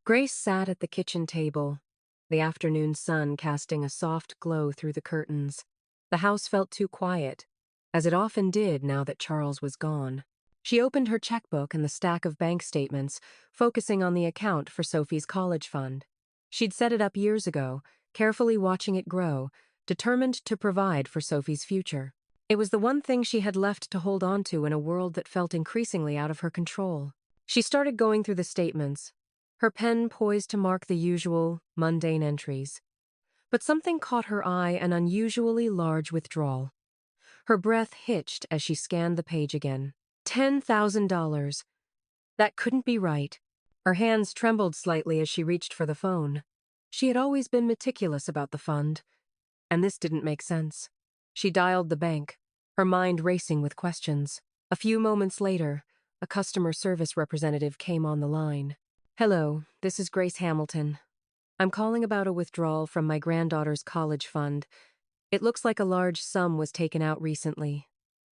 Grace sat at the kitchen table, the afternoon sun casting a soft glow through the curtains. The house felt too quiet, as it often did now that Charles was gone. She opened her checkbook and the stack of bank statements, focusing on the account for Sophie's college fund. She'd set it up years ago, carefully watching it grow, determined to provide for Sophie's future. It was the one thing she had left to hold on to in a world that felt increasingly out of her control. She started going through the statements, her pen poised to mark the usual, mundane entries. But something caught her eye, an unusually large withdrawal. Her breath hitched as she scanned the page again. $10,000. That couldn't be right. Her hands trembled slightly as she reached for the phone. She had always been meticulous about the fund, and this didn't make sense. She dialed the bank, her mind racing with questions. A few moments later, a customer service representative came on the line. "Hello, this is Grace Hamilton. I'm calling about a withdrawal from my granddaughter's college fund. It looks like a large sum was taken out recently.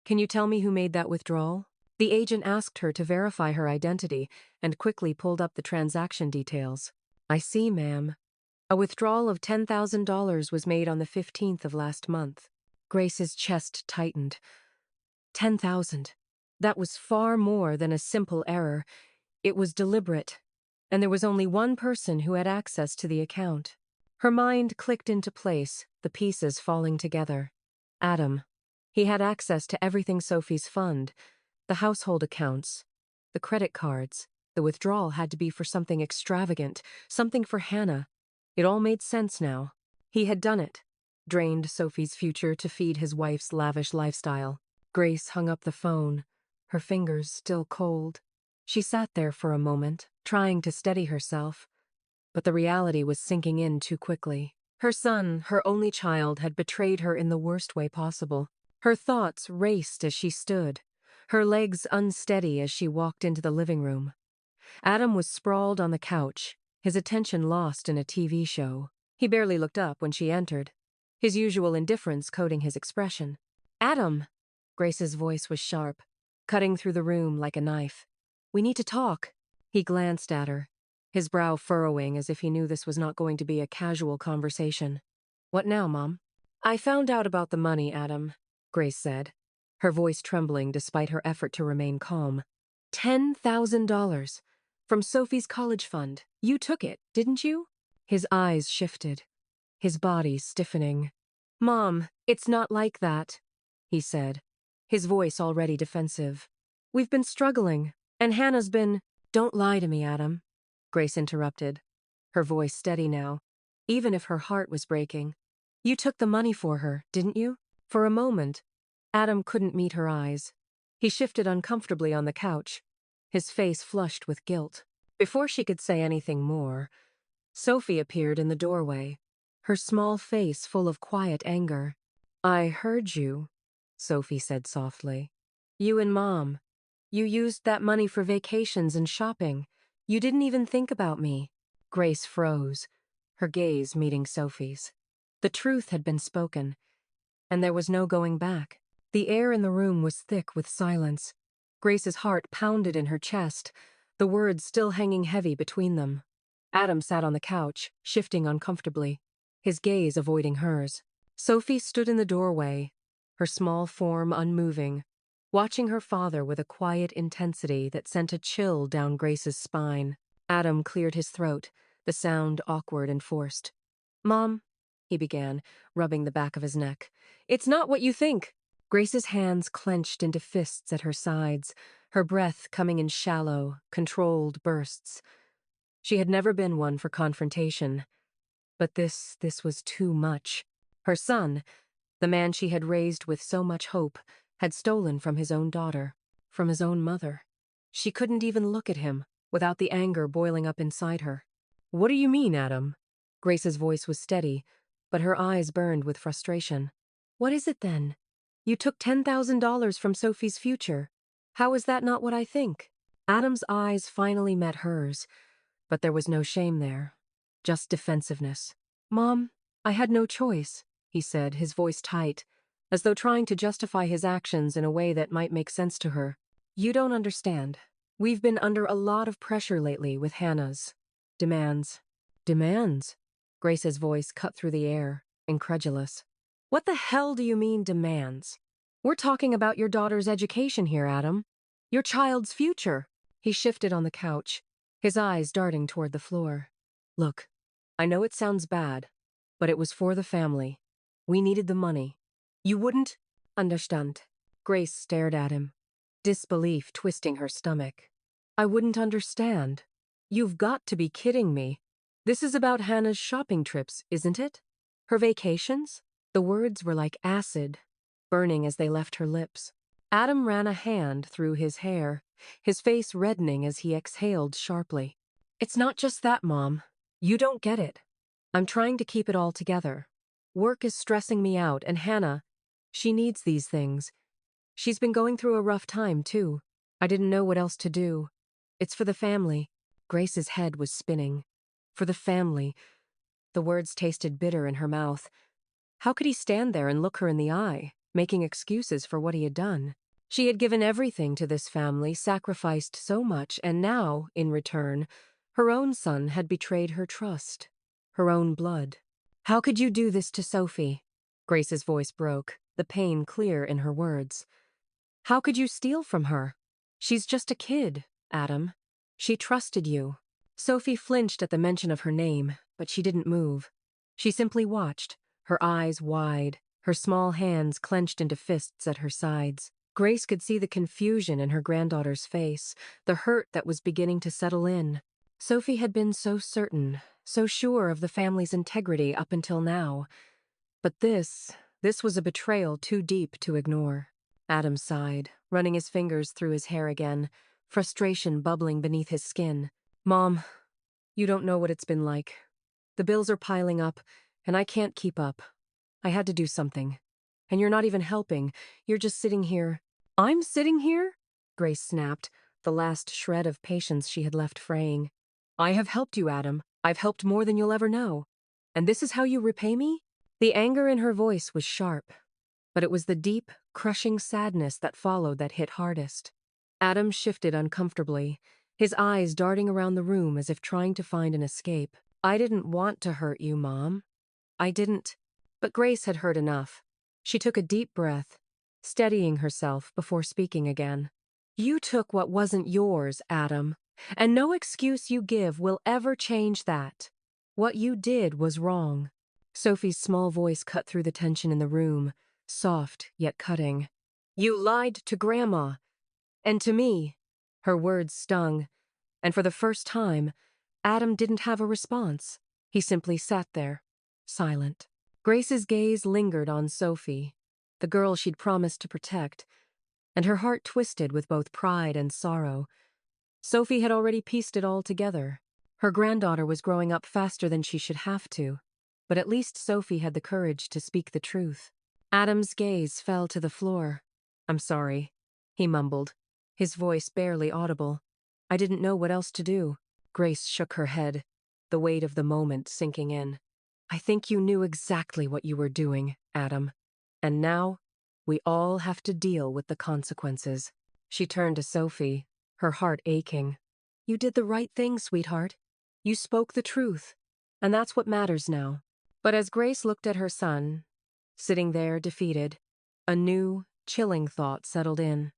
Can you tell me who made that withdrawal?" The agent asked her to verify her identity and quickly pulled up the transaction details. "I see, ma'am. A withdrawal of $10,000 was made on the 15th of last month." Grace's chest tightened. 10,000. That was far more than a simple error. It was deliberate, and there was only one person who had access to the account. Her mind clicked into place, the pieces falling together. Adam. He had access to everything Sophie's fund, the household accounts, the credit cards. The withdrawal had to be for something extravagant, something for Hannah. It all made sense now. He had done it, drained Sophie's future to feed his wife's lavish lifestyle. Grace hung up the phone, her fingers still cold. She sat there for a moment, trying to steady herself, but the reality was sinking in too quickly. Her son, her only child, had betrayed her in the worst way possible. Her thoughts raced as she stood, her legs unsteady as she walked into the living room. Adam was sprawled on the couch, his attention lost in a TV show. He barely looked up when she entered, his usual indifference coating his expression. "Adam!" Grace's voice was sharp, cutting through the room like a knife. "We need to talk." He glanced at her, his brow furrowing as if he knew this was not going to be a casual conversation. "What now, Mom?" "I found out about the money, Adam," Grace said, her voice trembling despite her effort to remain calm. $10,000. From Sophie's college fund. You took it, didn't you? His eyes shifted, his body stiffening. "Mom, it's not like that," he said, his voice already defensive. "We've been struggling, and Hannah's been—" "Don't lie to me, Adam," Grace interrupted, her voice steady now, even if her heart was breaking. "You took the money for her, didn't you?" For a moment, Adam couldn't meet her eyes. He shifted uncomfortably on the couch, his face flushed with guilt. Before she could say anything more, Sophie appeared in the doorway, her small face full of quiet anger. "I heard you," Sophie said softly. "You and Mom. You used that money for vacations and shopping. You didn't even think about me." Grace froze, her gaze meeting Sophie's. The truth had been spoken, and there was no going back. The air in the room was thick with silence. Grace's heart pounded in her chest, the words still hanging heavy between them. Adam sat on the couch, shifting uncomfortably, his gaze avoiding hers. Sophie stood in the doorway, her small form unmoving, watching her father with a quiet intensity that sent a chill down Grace's spine. Adam cleared his throat, the sound awkward and forced. "Mom," he began, rubbing the back of his neck. "It's not what you think." Grace's hands clenched into fists at her sides, her breath coming in shallow, controlled bursts. She had never been one for confrontation, but this was too much. Her son, the man she had raised with so much hope, had stolen from his own daughter, from his own mother. She couldn't even look at him without the anger boiling up inside her. "What do you mean, Adam?" Grace's voice was steady, but her eyes burned with frustration. "What is it then? You took $10,000 from Sophie's future. How is that not what I think?" Adam's eyes finally met hers, but there was no shame there, just defensiveness. "Mom, I had no choice," he said, his voice tight, as though trying to justify his actions in a way that might make sense to her. "You don't understand. We've been under a lot of pressure lately with Hannah's Demands. Demands? Grace's voice cut through the air, incredulous. What the hell do you mean, demands? We're talking about your daughter's education here, Adam. Your child's future. He shifted on the couch, his eyes darting toward the floor. Look, I know it sounds bad, but it was for the family. We needed the money. You wouldn't understand. Grace stared at him, disbelief twisting her stomach. I wouldn't understand. You've got to be kidding me. This is about Hannah's shopping trips, isn't it? Her vacations? The words were like acid, burning as they left her lips. Adam ran a hand through his hair, his face reddening as he exhaled sharply. It's not just that, Mom. You don't get it. I'm trying to keep it all together. Work is stressing me out, and Hannah, she needs these things. She's been going through a rough time, too. I didn't know what else to do. It's for the family. Grace's head was spinning. For the family. The words tasted bitter in her mouth. How could he stand there and look her in the eye, making excuses for what he had done? She had given everything to this family, sacrificed so much, and now, in return, her own son had betrayed her trust, her own blood. How could you do this to Sophie? Grace's voice broke, the pain clear in her words. How could you steal from her? She's just a kid, Adam. She trusted you. Sophie flinched at the mention of her name, but she didn't move. She simply watched, her eyes wide, her small hands clenched into fists at her sides. Grace could see the confusion in her granddaughter's face, the hurt that was beginning to settle in. Sophie had been so certain, so sure of the family's integrity up until now. But this was a betrayal too deep to ignore. Adam sighed, running his fingers through his hair again, frustration bubbling beneath his skin. Mom, you don't know what it's been like. The bills are piling up, and I can't keep up. I had to do something. And you're not even helping. You're just sitting here. I'm sitting here? Grace snapped, the last shred of patience she had left fraying. I have helped you, Adam. I've helped more than you'll ever know. And this is how you repay me? The anger in her voice was sharp, but it was the deep, crushing sadness that followed that hit hardest. Adam shifted uncomfortably, his eyes darting around the room as if trying to find an escape. I didn't want to hurt you, Mom. I didn't. But Grace had heard enough. She took a deep breath, steadying herself before speaking again. You took what wasn't yours, Adam, and no excuse you give will ever change that. What you did was wrong. Sophie's small voice cut through the tension in the room, soft yet cutting. You lied to Grandma. And to me. Her words stung, and for the first time, Adam didn't have a response. He simply sat there, silent. Grace's gaze lingered on Sophie, the girl she'd promised to protect, and her heart twisted with both pride and sorrow. Sophie had already pieced it all together. Her granddaughter was growing up faster than she should have to, but at least Sophie had the courage to speak the truth. Adam's gaze fell to the floor. I'm sorry, he mumbled, his voice barely audible. I didn't know what else to do. Grace shook her head, the weight of the moment sinking in. I think you knew exactly what you were doing, Adam. And now, we all have to deal with the consequences. She turned to Sophie, her heart aching. You did the right thing, sweetheart. You spoke the truth, and that's what matters now. But as Grace looked at her son, sitting there defeated, a new, chilling thought settled in.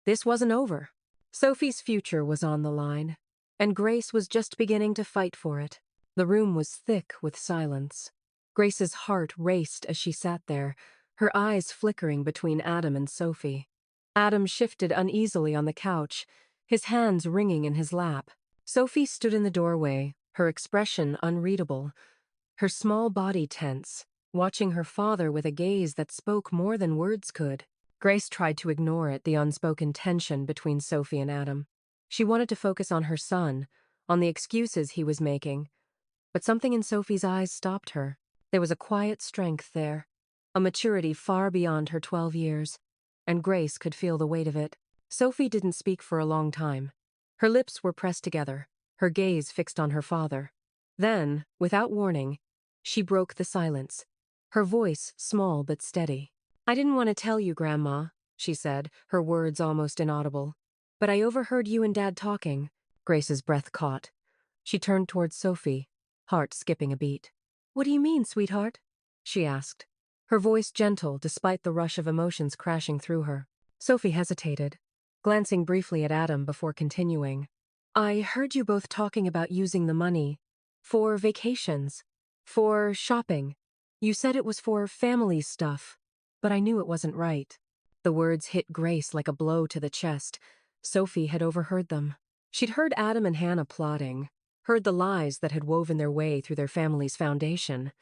This wasn't over. Sophie's future was on the line, and Grace was just beginning to fight for it. The room was thick with silence. Grace's heart raced as she sat there, her eyes flickering between Adam and Sophie. Adam shifted uneasily on the couch, his hands wringing in his lap. Sophie stood in the doorway, her expression unreadable, her small body tense, watching her father with a gaze that spoke more than words could. Grace tried to ignore it, the unspoken tension between Sophie and Adam. She wanted to focus on her son, on the excuses he was making, but something in Sophie's eyes stopped her. There was a quiet strength there, a maturity far beyond her 12 years, and Grace could feel the weight of it. Sophie didn't speak for a long time. Her lips were pressed together, her gaze fixed on her father. Then, without warning, she broke the silence, her voice small but steady. I didn't want to tell you, Grandma, she said, her words almost inaudible. But I overheard you and Dad talking. Grace's breath caught. She turned towards Sophie, heart skipping a beat. "What do you mean, sweetheart?" she asked, her voice gentle despite the rush of emotions crashing through her. Sophie hesitated, glancing briefly at Adam before continuing. "I heard you both talking about using the money for vacations, for shopping. You said it was for family stuff, but I knew it wasn't right." The words hit Grace like a blow to the chest. Sophie had overheard them. She'd heard Adam and Hannah plotting, heard the lies that had woven their way through their family's foundation.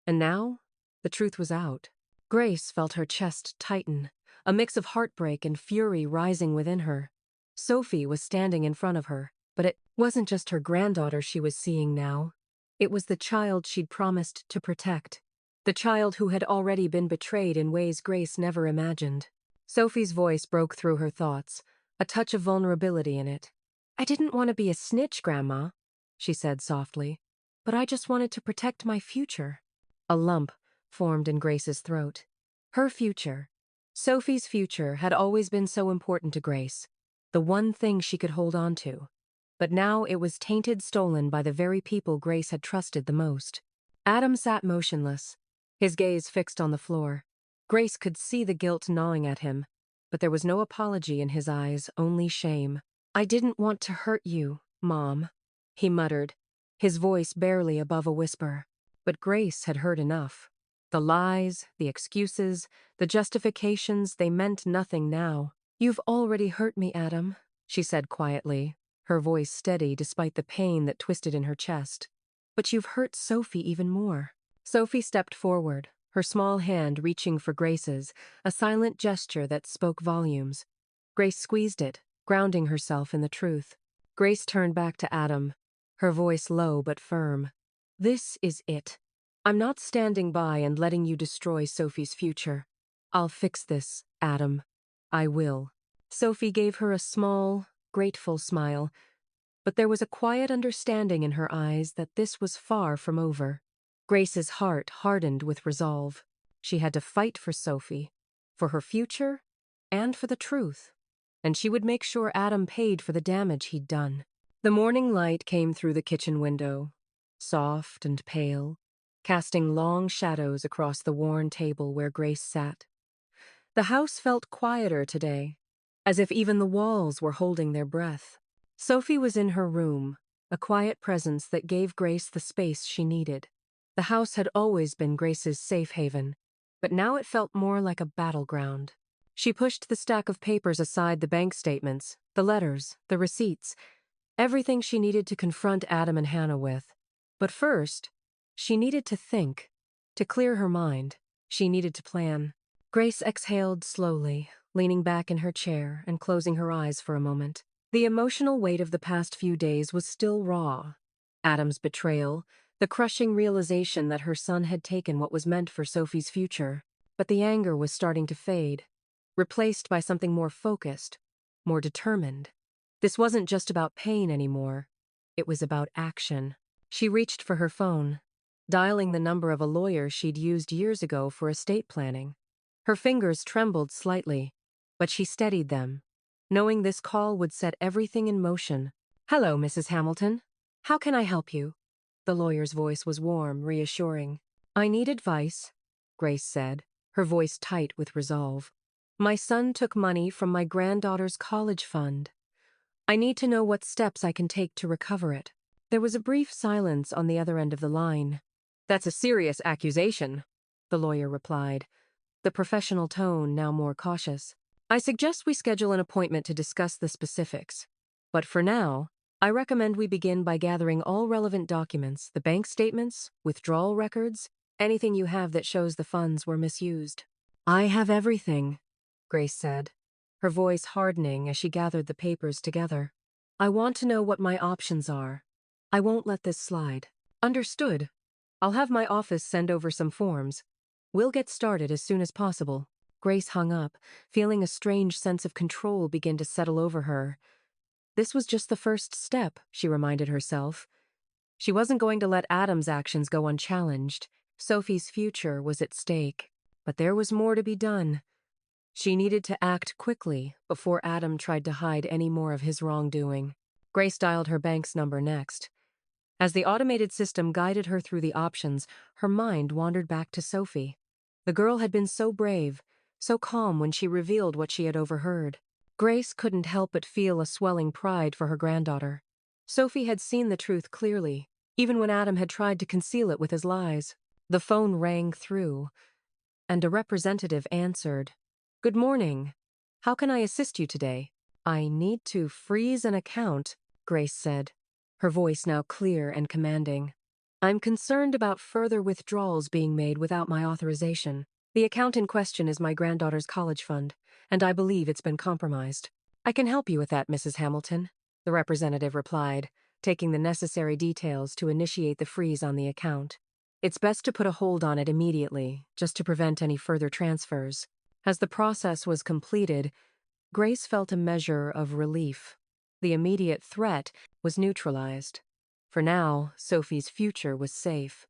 And now, the truth was out. Grace felt her chest tighten, a mix of heartbreak and fury rising within her. Sophie was standing in front of her, but it wasn't just her granddaughter she was seeing now. It was the child she'd promised to protect. The child who had already been betrayed in ways Grace never imagined. Sophie's voice broke through her thoughts, a touch of vulnerability in it. "I didn't want to be a snitch, Grandma," she said softly, "but I just wanted to protect my future." A lump formed in Grace's throat. Her future, Sophie's future, had always been so important to Grace, the one thing she could hold on to. But now it was tainted, stolen by the very people Grace had trusted the most. Adam sat motionless, his gaze fixed on the floor. Grace could see the guilt gnawing at him, but there was no apology in his eyes, only shame. "I didn't want to hurt you, Mom," he muttered, his voice barely above a whisper. But Grace had heard enough. The lies, the excuses, the justifications, they meant nothing now. "You've already hurt me, Adam," she said quietly, her voice steady despite the pain that twisted in her chest. "But you've hurt Sophie even more." Sophie stepped forward, her small hand reaching for Grace's, a silent gesture that spoke volumes. Grace squeezed it, grounding herself in the truth. Grace turned back to Adam, her voice low but firm. "This is it. I'm not standing by and letting you destroy Sophie's future. I'll fix this, Adam. I will." Sophie gave her a small, grateful smile, but there was a quiet understanding in her eyes that this was far from over. Grace's heart hardened with resolve. She had to fight for Sophie, for her future, and for the truth. And she would make sure Adam paid for the damage he'd done. The morning light came through the kitchen window, soft and pale, casting long shadows across the worn table where Grace sat. The house felt quieter today, as if even the walls were holding their breath. Sophie was in her room, a quiet presence that gave Grace the space she needed. The house had always been Grace's safe haven, but now it felt more like a battleground. She pushed the stack of papers aside, the bank statements, the letters, the receipts, everything she needed to confront Adam and Hannah with. But first, she needed to think, to clear her mind. She needed to plan. Grace exhaled slowly, leaning back in her chair and closing her eyes for a moment. The emotional weight of the past few days was still raw. Adam's betrayal, the crushing realization that her son had taken what was meant for Sophie's future. But the anger was starting to fade, replaced by something more focused, more determined. This wasn't just about pain anymore. It was about action. She reached for her phone, dialing the number of a lawyer she'd used years ago for estate planning. Her fingers trembled slightly, but she steadied them, knowing this call would set everything in motion. "Hello, Mrs. Hamilton. How can I help you?" The lawyer's voice was warm, reassuring. "I need advice," Grace said, her voice tight with resolve. "My son took money from my granddaughter's college fund. I need to know what steps I can take to recover it." There was a brief silence on the other end of the line. "That's a serious accusation," the lawyer replied, the professional tone now more cautious. "I suggest we schedule an appointment to discuss the specifics. But for now, I recommend we begin by gathering all relevant documents, the bank statements, withdrawal records, anything you have that shows the funds were misused." "I have everything," Grace said, her voice hardening as she gathered the papers together. "I want to know what my options are. I won't let this slide." "Understood. I'll have my office send over some forms. We'll get started as soon as possible." Grace hung up, feeling a strange sense of control begin to settle over her. This was just the first step, she reminded herself. She wasn't going to let Adam's actions go unchallenged. Sophie's future was at stake. But there was more to be done. She needed to act quickly before Adam tried to hide any more of his wrongdoing. Grace dialed her bank's number next. As the automated system guided her through the options, her mind wandered back to Sophie. The girl had been so brave, so calm when she revealed what she had overheard. Grace couldn't help but feel a swelling pride for her granddaughter. Sophie had seen the truth clearly, even when Adam had tried to conceal it with his lies. The phone rang through, and a representative answered. "Good morning. How can I assist you today?" "I need to freeze an account," Grace said, her voice now clear and commanding. "I'm concerned about further withdrawals being made without my authorization. The account in question is my granddaughter's college fund, and I believe it's been compromised." "I can help you with that, Mrs. Hamilton," the representative replied, taking the necessary details to initiate the freeze on the account. "It's best to put a hold on it immediately, just to prevent any further transfers." As the process was completed, Grace felt a measure of relief. The immediate threat was neutralized. For now, Sophie's future was safe.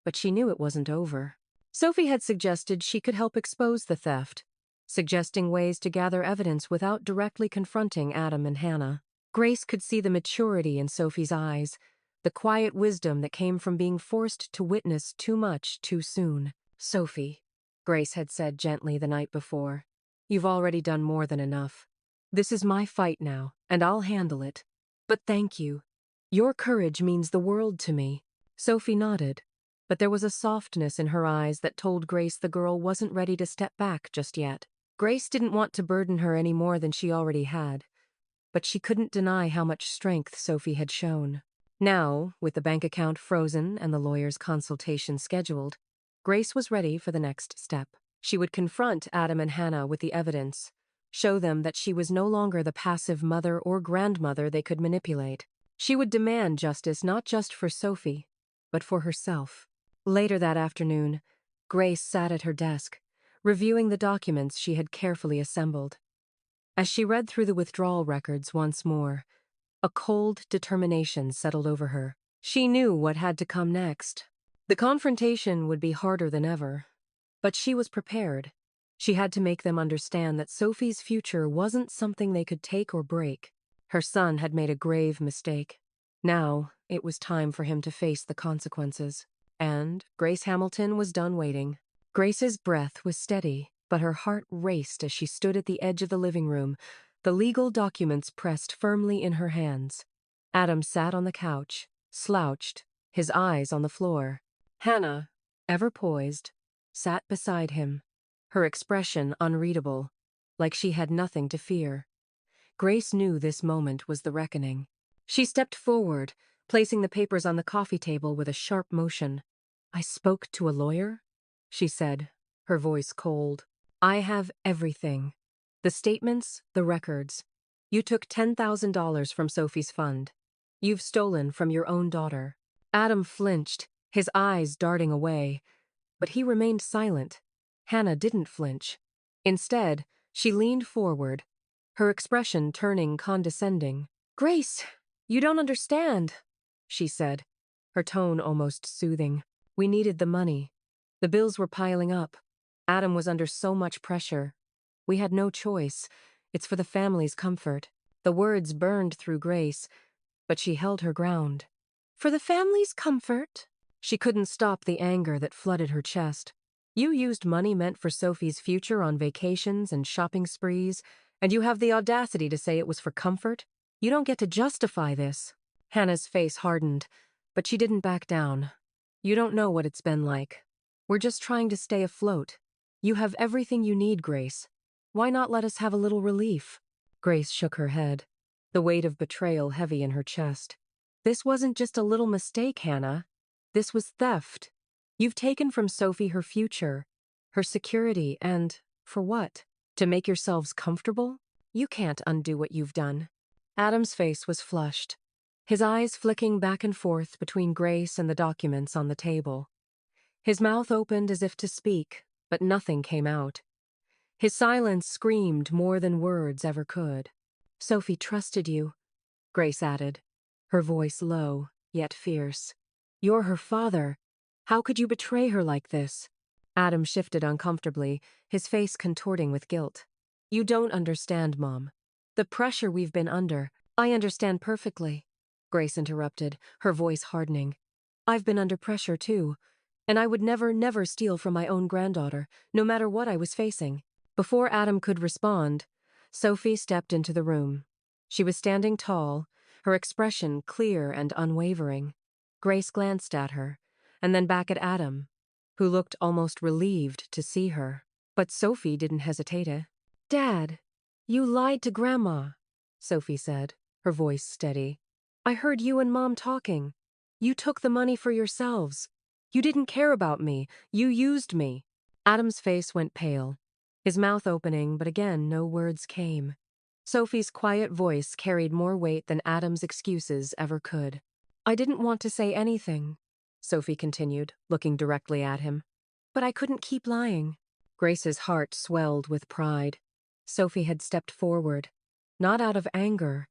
But she knew it wasn't over. Sophie had suggested she could help expose the theft, suggesting ways to gather evidence without directly confronting Adam and Hannah. Grace could see the maturity in Sophie's eyes, the quiet wisdom that came from being forced to witness too much too soon. "Sophie," Grace had said gently the night before, "you've already done more than enough. This is my fight now, and I'll handle it. But thank you. Your courage means the world to me." Sophie nodded, but there was a softness in her eyes that told Grace the girl wasn't ready to step back just yet. Grace didn't want to burden her any more than she already had, but she couldn't deny how much strength Sophie had shown. Now, with the bank account frozen and the lawyer's consultation scheduled, Grace was ready for the next step. She would confront Adam and Hannah with the evidence, show them that she was no longer the passive mother or grandmother they could manipulate. She would demand justice not just for Sophie, but for herself. Later that afternoon, Grace sat at her desk, reviewing the documents she had carefully assembled. As she read through the withdrawal records once more, a cold determination settled over her. She knew what had to come next. The confrontation would be harder than ever, but she was prepared. She had to make them understand that Sophie's future wasn't something they could take or break. Her son had made a grave mistake. Now, it was time for him to face the consequences. And Grace Hamilton was done waiting. Grace's breath was steady, but her heart raced as she stood at the edge of the living room, the legal documents pressed firmly in her hands. Adam sat on the couch, slouched, his eyes on the floor. Hannah, ever poised, sat beside him, her expression unreadable, like she had nothing to fear. Grace knew this moment was the reckoning. She stepped forward, placing the papers on the coffee table with a sharp motion. "I spoke to a lawyer," she said, her voice cold. "I have everything. The statements, the records. You took $10,000 from Sophie's fund. You've stolen from your own daughter." Adam flinched, his eyes darting away, but he remained silent. Hannah didn't flinch. Instead, she leaned forward, her expression turning condescending. "Grace, you don't understand," she said, her tone almost soothing. "We needed the money. The bills were piling up. Adam was under so much pressure. We had no choice. It's for the family's comfort." The words burned through Grace, but she held her ground. "For the family's comfort?" She couldn't stop the anger that flooded her chest. "You used money meant for Sophie's future on vacations and shopping sprees, and you have the audacity to say it was for comfort? You don't get to justify this." Hannah's face hardened, but she didn't back down. "You don't know what it's been like. We're just trying to stay afloat. You have everything you need, Grace. Why not let us have a little relief?" Grace shook her head, the weight of betrayal heavy in her chest. "This wasn't just a little mistake, Hannah. This was theft. You've taken from Sophie her future, her security, and, for what? To make yourselves comfortable? You can't undo what you've done." Adam's face was flushed, his eyes flicking back and forth between Grace and the documents on the table. His mouth opened as if to speak, but nothing came out. His silence screamed more than words ever could. "Sophie trusted you," Grace added, her voice low, yet fierce. "You're her father. How could you betray her like this?" Adam shifted uncomfortably, his face contorting with guilt. "You don't understand, Mom. The pressure we've been under, I understand perfectly. Grace interrupted, her voice hardening. I've been under pressure, too. And I would never steal from my own granddaughter, no matter what I was facing. Before Adam could respond, Sophie stepped into the room. She was standing tall, her expression clear and unwavering. Grace glanced at her, and then back at Adam, who looked almost relieved to see her. But Sophie didn't hesitate. Dad, you lied to Grandma, Sophie said, her voice steady. I heard you and Mom talking. You took the money for yourselves. You didn't care about me. You used me. Adam's face went pale, his mouth opening, but again no words came. Sophie's quiet voice carried more weight than Adam's excuses ever could. I didn't want to say anything, Sophie continued, looking directly at him. But I couldn't keep lying. Grace's heart swelled with pride. Sophie had stepped forward, not out of anger,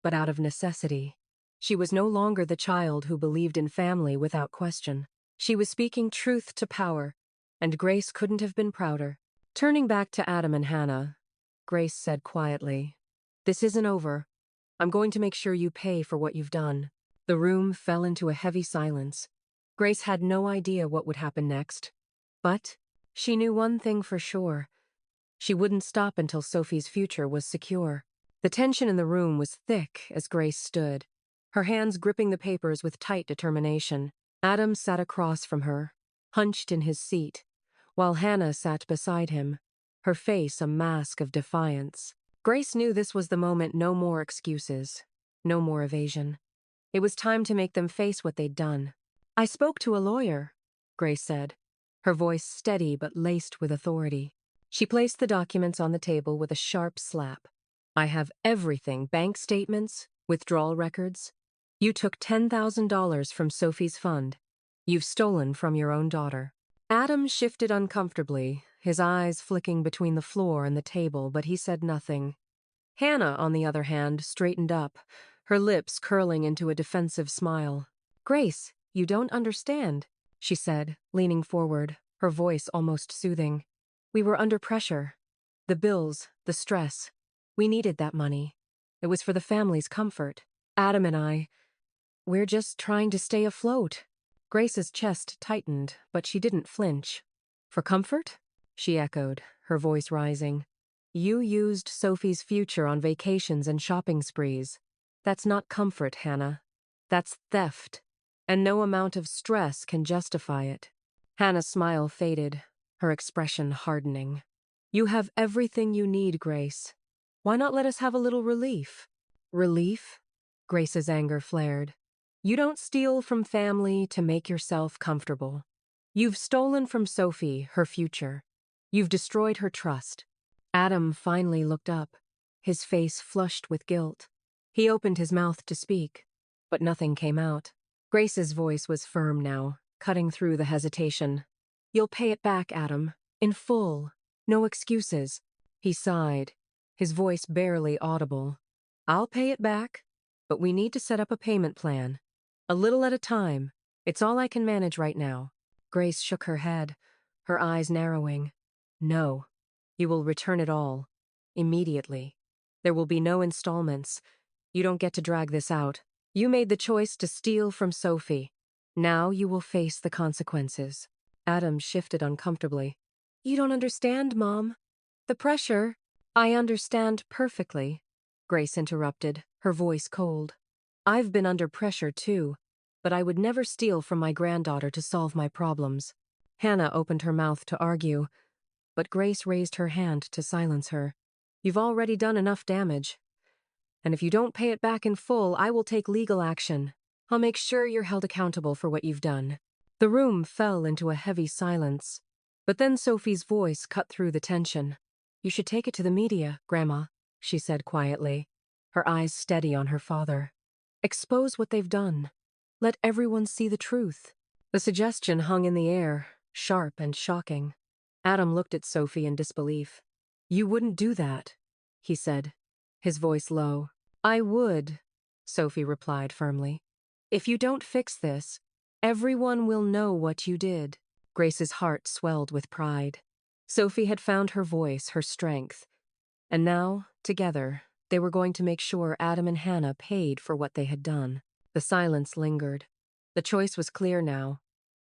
but out of necessity. She was no longer the child who believed in family without question. She was speaking truth to power, and Grace couldn't have been prouder. Turning back to Adam and Hannah, Grace said quietly, This isn't over. I'm going to make sure you pay for what you've done. The room fell into a heavy silence. Grace had no idea what would happen next. But she knew one thing for sure. She wouldn't stop until Sophie's future was secure. The tension in the room was thick as Grace stood, her hands gripping the papers with tight determination. Adam sat across from her, hunched in his seat, while Hannah sat beside him, her face a mask of defiance. Grace knew this was the moment. No more excuses, no more evasion. It was time to make them face what they'd done. I spoke to a lawyer, Grace said, her voice steady but laced with authority. She placed the documents on the table with a sharp slap. I have everything, bank statements, withdrawal records. You took $10,000 from Sophie's fund. You've stolen from your own daughter. Adam shifted uncomfortably, his eyes flicking between the floor and the table, but he said nothing. Hannah, on the other hand, straightened up, her lips curling into a defensive smile. Grace, you don't understand, she said, leaning forward, her voice almost soothing. We were under pressure. The bills, the stress. We needed that money. It was for the family's comfort. Adam and we're just trying to stay afloat. Grace's chest tightened, but she didn't flinch. For comfort? She echoed, her voice rising. You used Sophie's future on vacations and shopping sprees. That's not comfort, Hannah. That's theft. And no amount of stress can justify it. Hannah's smile faded, her expression hardening. You have everything you need, Grace. Why not let us have a little relief? Relief? Grace's anger flared. You don't steal from family to make yourself comfortable. You've stolen from Sophie her future. You've destroyed her trust. Adam finally looked up, his face flushed with guilt. He opened his mouth to speak, but nothing came out. Grace's voice was firm now, cutting through the hesitation. You'll pay it back, Adam, in full. No excuses. He sighed, his voice barely audible. I'll pay it back, but we need to set up a payment plan. A little at a time. It's all I can manage right now. Grace shook her head, her eyes narrowing. No. You will return it all. Immediately. There will be no installments. You don't get to drag this out. You made the choice to steal from Sophie. Now you will face the consequences. Adam shifted uncomfortably. You don't understand, Mom. The pressure. I understand perfectly, Grace interrupted, her voice cold. I've been under pressure too, but I would never steal from my granddaughter to solve my problems. Hannah opened her mouth to argue, but Grace raised her hand to silence her. You've already done enough damage. And if you don't pay it back in full, I will take legal action. I'll make sure you're held accountable for what you've done. The room fell into a heavy silence, but then Sophie's voice cut through the tension. You should take it to the media, Grandma, she said quietly, her eyes steady on her father. Expose what they've done. Let everyone see the truth. The suggestion hung in the air, sharp and shocking. Adam looked at Sophie in disbelief. You wouldn't do that, he said, his voice low. I would, Sophie replied firmly. If you don't fix this, everyone will know what you did. Grace's heart swelled with pride. Sophie had found her voice, her strength. And now, together, they were going to make sure Adam and Hannah paid for what they had done. The silence lingered. The choice was clear now.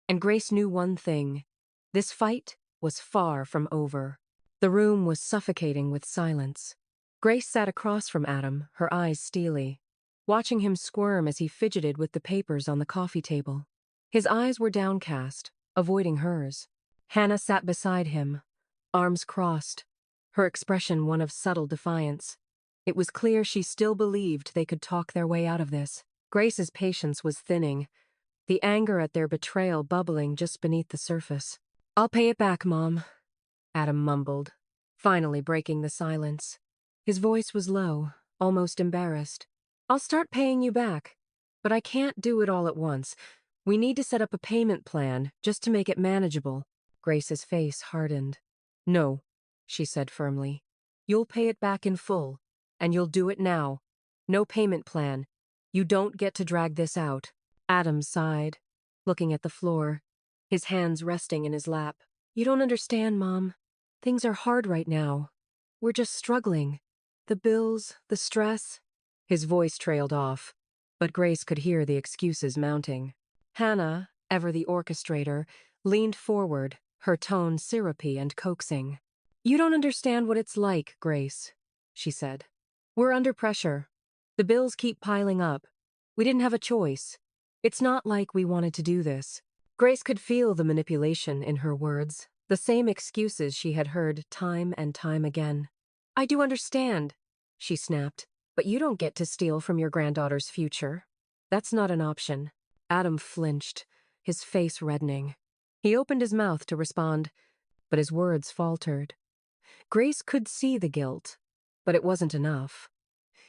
And Grace knew one thing. This fight was far from over. The room was suffocating with silence. Grace sat across from Adam, her eyes steely, watching him squirm as he fidgeted with the papers on the coffee table. His eyes were downcast, avoiding hers. Hannah sat beside him, arms crossed, her expression one of subtle defiance. It was clear she still believed they could talk their way out of this. Grace's patience was thinning, the anger at their betrayal bubbling just beneath the surface. "I'll pay it back, Mom," Adam mumbled, finally breaking the silence. His voice was low, almost embarrassed. "I'll start paying you back, but I can't do it all at once. We need to set up a payment plan just to make it manageable." Grace's face hardened. "No," she said firmly. "You'll pay it back in full, and you'll do it now. No payment plan. You don't get to drag this out." Adam sighed, looking at the floor, his hands resting in his lap. "You don't understand, Mom. Things are hard right now. We're just struggling. The bills, the stress." His voice trailed off, but Grace could hear the excuses mounting. Hannah, ever the orchestrator, leaned forward, her tone syrupy and coaxing. "You don't understand what it's like, Grace," she said. "We're under pressure. The bills keep piling up. We didn't have a choice. It's not like we wanted to do this." Grace could feel the manipulation in her words, the same excuses she had heard time and time again. "I do understand," she snapped, "but you don't get to steal from your granddaughter's future. That's not an option." Adam flinched, his face reddening. He opened his mouth to respond, but his words faltered. Grace could see the guilt, but it wasn't enough.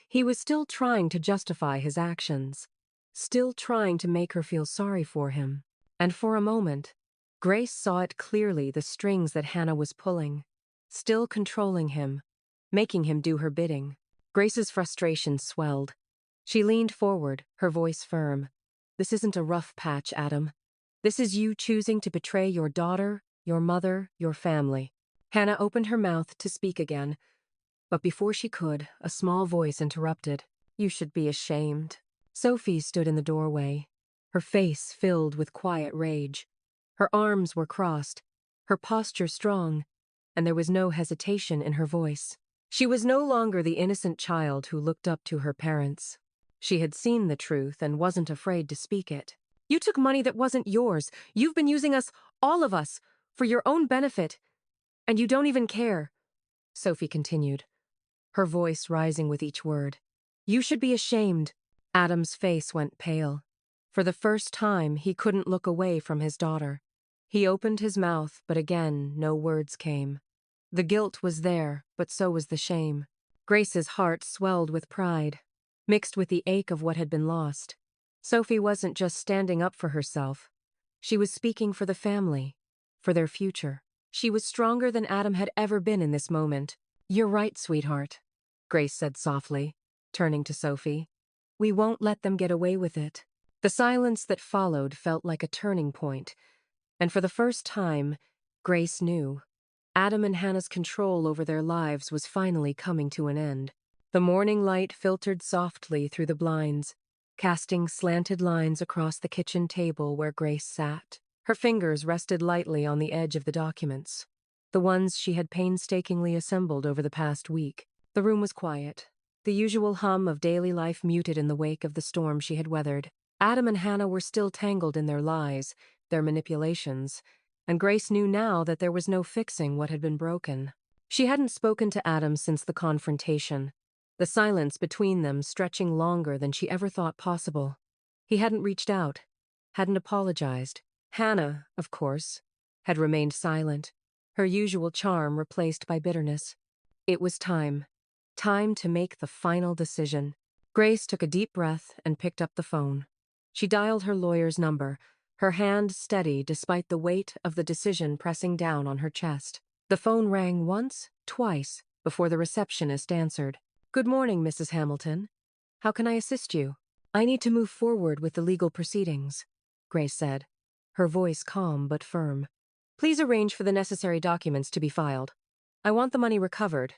He was still trying to justify his actions, still trying to make her feel sorry for him. And for a moment, Grace saw it clearly, the strings that Hannah was pulling, still controlling him, making him do her bidding. Grace's frustration swelled. She leaned forward, her voice firm. "This isn't a rough patch, Adam. This is you choosing to betray your daughter, your mother, your family." Hannah opened her mouth to speak again, but before she could, a small voice interrupted. "You should be ashamed." Sophie stood in the doorway, her face filled with quiet rage. Her arms were crossed, her posture strong, and there was no hesitation in her voice. She was no longer the innocent child who looked up to her parents. She had seen the truth and wasn't afraid to speak it. "You took money that wasn't yours. You've been using us, all of us, for your own benefit, and you don't even care," Sophie continued, her voice rising with each word. "You should be ashamed." Adam's face went pale. For the first time, he couldn't look away from his daughter. He opened his mouth, but again, no words came. The guilt was there, but so was the shame. Grace's heart swelled with pride, mixed with the ache of what had been lost. Sophie wasn't just standing up for herself. She was speaking for the family, for their future. She was stronger than Adam had ever been in this moment. "You're right, sweetheart," Grace said softly, turning to Sophie. "We won't let them get away with it." The silence that followed felt like a turning point, and for the first time, Grace knew. Adam and Hannah's control over their lives was finally coming to an end. The morning light filtered softly through the blinds, casting slanted lines across the kitchen table where Grace sat. Her fingers rested lightly on the edge of the documents, the ones she had painstakingly assembled over the past week. The room was quiet, the usual hum of daily life muted in the wake of the storm she had weathered. Adam and Hannah were still tangled in their lies, their manipulations, and Grace knew now that there was no fixing what had been broken. She hadn't spoken to Adam since the confrontation, the silence between them stretching longer than she ever thought possible. He hadn't reached out, hadn't apologized. Hannah, of course, had remained silent, her usual charm replaced by bitterness. It was time to make the final decision. Grace took a deep breath and picked up the phone. She dialed her lawyer's number, her hand steady despite the weight of the decision pressing down on her chest. The phone rang once, twice, before the receptionist answered. "Good morning, Mrs. Hamilton. How can I assist you?" "I need to move forward with the legal proceedings," Grace said, her voice calm but firm. "Please arrange for the necessary documents to be filed. I want the money recovered,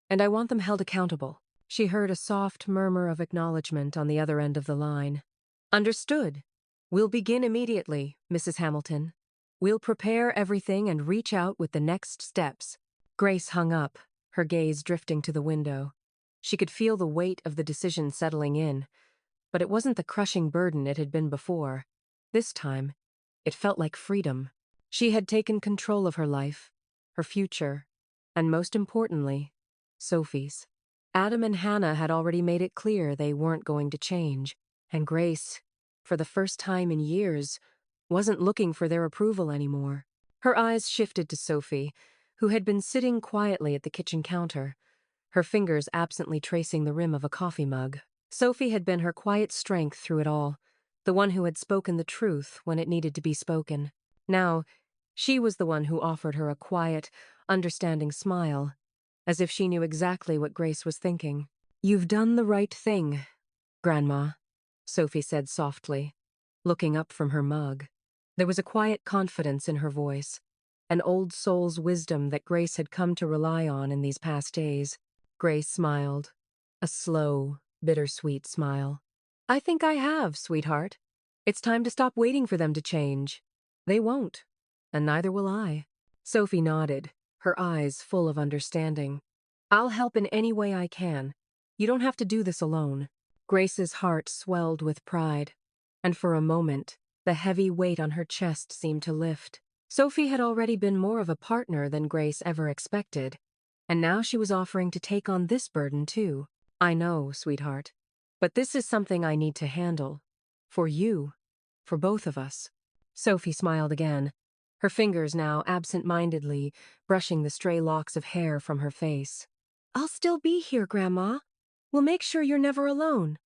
and I want them held accountable." She heard a soft murmur of acknowledgement on the other end of the line. Understood. We'll begin immediately, Mrs. Hamilton. We'll prepare everything and reach out with the next steps. Grace hung up, her gaze drifting to the window. She could feel the weight of the decision settling in, but it wasn't the crushing burden it had been before. This time, it felt like freedom. She had taken control of her life, her future, and most importantly, Sophie's. Adam and Hannah had already made it clear they weren't going to change, and Grace, for the first time in years, wasn't looking for their approval anymore. Her eyes shifted to Sophie, who had been sitting quietly at the kitchen counter, her fingers absently tracing the rim of a coffee mug. Sophie had been her quiet strength through it all, the one who had spoken the truth when it needed to be spoken. Now, she was the one who offered her a quiet, understanding smile, as if she knew exactly what Grace was thinking. "You've done the right thing, Grandma," Sophie said softly, looking up from her mug. There was a quiet confidence in her voice, an old soul's wisdom that Grace had come to rely on in these past days. Grace smiled, a slow, bittersweet smile. "I think I have, sweetheart. It's time to stop waiting for them to change. They won't, and neither will I." Sophie nodded, her eyes full of understanding. "I'll help in any way I can. You don't have to do this alone." Grace's heart swelled with pride, and for a moment, the heavy weight on her chest seemed to lift. Sophie had already been more of a partner than Grace ever expected, and now she was offering to take on this burden too. "I know, sweetheart, but this is something I need to handle. For you, for both of us." Sophie smiled again, her fingers now absent-mindedly brushing the stray locks of hair from her face. "I'll still be here, Grandma. We'll make sure you're never alone."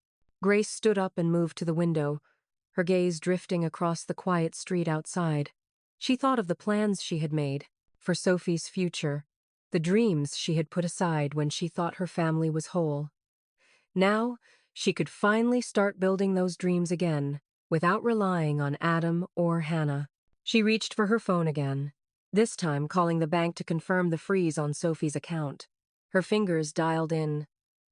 Grace stood up and moved to the window, her gaze drifting across the quiet street outside. She thought of the plans she had made for Sophie's future, the dreams she had put aside when she thought her family was whole. Now, she could finally start building those dreams again, without relying on Adam or Hannah. She reached for her phone again, this time calling the bank to confirm the freeze on Sophie's account. Her fingers dialed in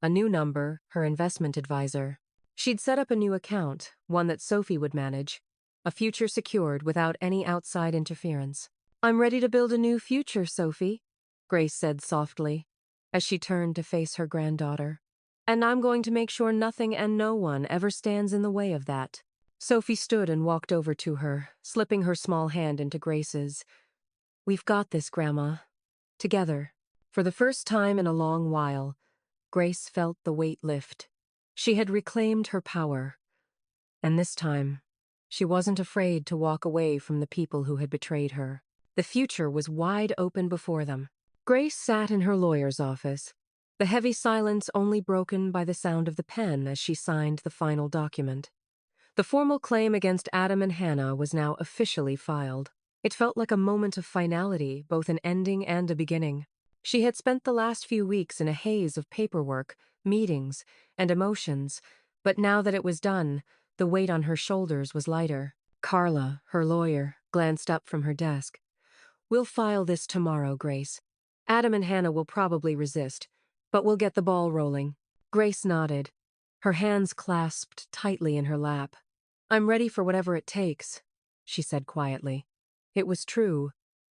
a new number, her investment advisor. She'd set up a new account, one that Sophie would manage, a future secured without any outside interference. "I'm ready to build a new future, Sophie," Grace said softly, as she turned to face her granddaughter. "And I'm going to make sure nothing and no one ever stands in the way of that." Sophie stood and walked over to her, slipping her small hand into Grace's. "We've got this, Grandma. Together." For the first time in a long while, Grace felt the weight lift. She had reclaimed her power, and this time, she wasn't afraid to walk away from the people who had betrayed her. The future was wide open before them. Grace sat in her lawyer's office, the heavy silence only broken by the sound of the pen as she signed the final document. The formal claim against Adam and Hannah was now officially filed. It felt like a moment of finality, both an ending and a beginning. She had spent the last few weeks in a haze of paperwork, meetings, and emotions, but now that it was done, the weight on her shoulders was lighter. Carla, her lawyer, glanced up from her desk. "We'll file this tomorrow, Grace. Adam and Hannah will probably resist, but we'll get the ball rolling." Grace nodded, her hands clasped tightly in her lap. "I'm ready for whatever it takes," she said quietly. It was true.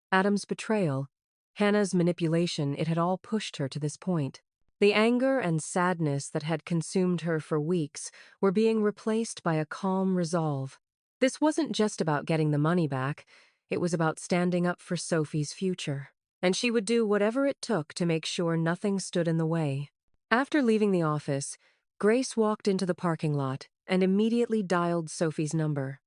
Adam's betrayal, Hannah's manipulation, it had all pushed her to this point. The anger and sadness that had consumed her for weeks were being replaced by a calm resolve. This wasn't just about getting the money back, it was about standing up for Sophie's future. And she would do whatever it took to make sure nothing stood in the way. After leaving the office, Grace walked into the parking lot and immediately dialed Sophie's number.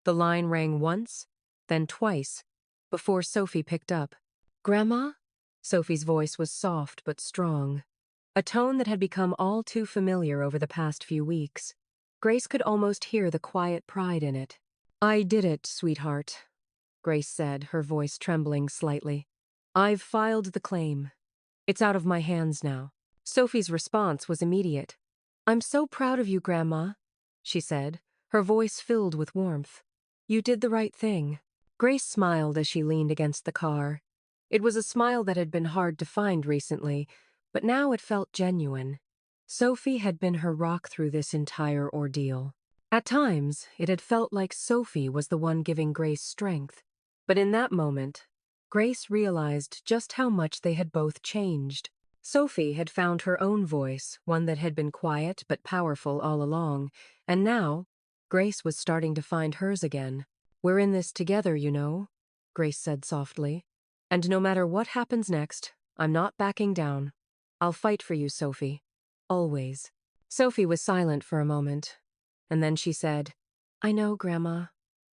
The line rang once, then twice, before Sophie picked up. "Grandma?" Sophie's voice was soft but strong, a tone that had become all too familiar over the past few weeks. Grace could almost hear the quiet pride in it. "I did it, sweetheart," Grace said, her voice trembling slightly. "I've filed the claim. It's out of my hands now." Sophie's response was immediate. "I'm so proud of you, Grandma," she said, her voice filled with warmth. "You did the right thing." Grace smiled as she leaned against the car. It was a smile that had been hard to find recently, but now it felt genuine. Sophie had been her rock through this entire ordeal. At times, it had felt like Sophie was the one giving Grace strength. But in that moment, Grace realized just how much they had both changed. Sophie had found her own voice, one that had been quiet but powerful all along, and now, Grace was starting to find hers again. "We're in this together, you know," Grace said softly. "And no matter what happens next, I'm not backing down. I'll fight for you, Sophie. Always." Sophie was silent for a moment, and then she said, "I know, Grandma.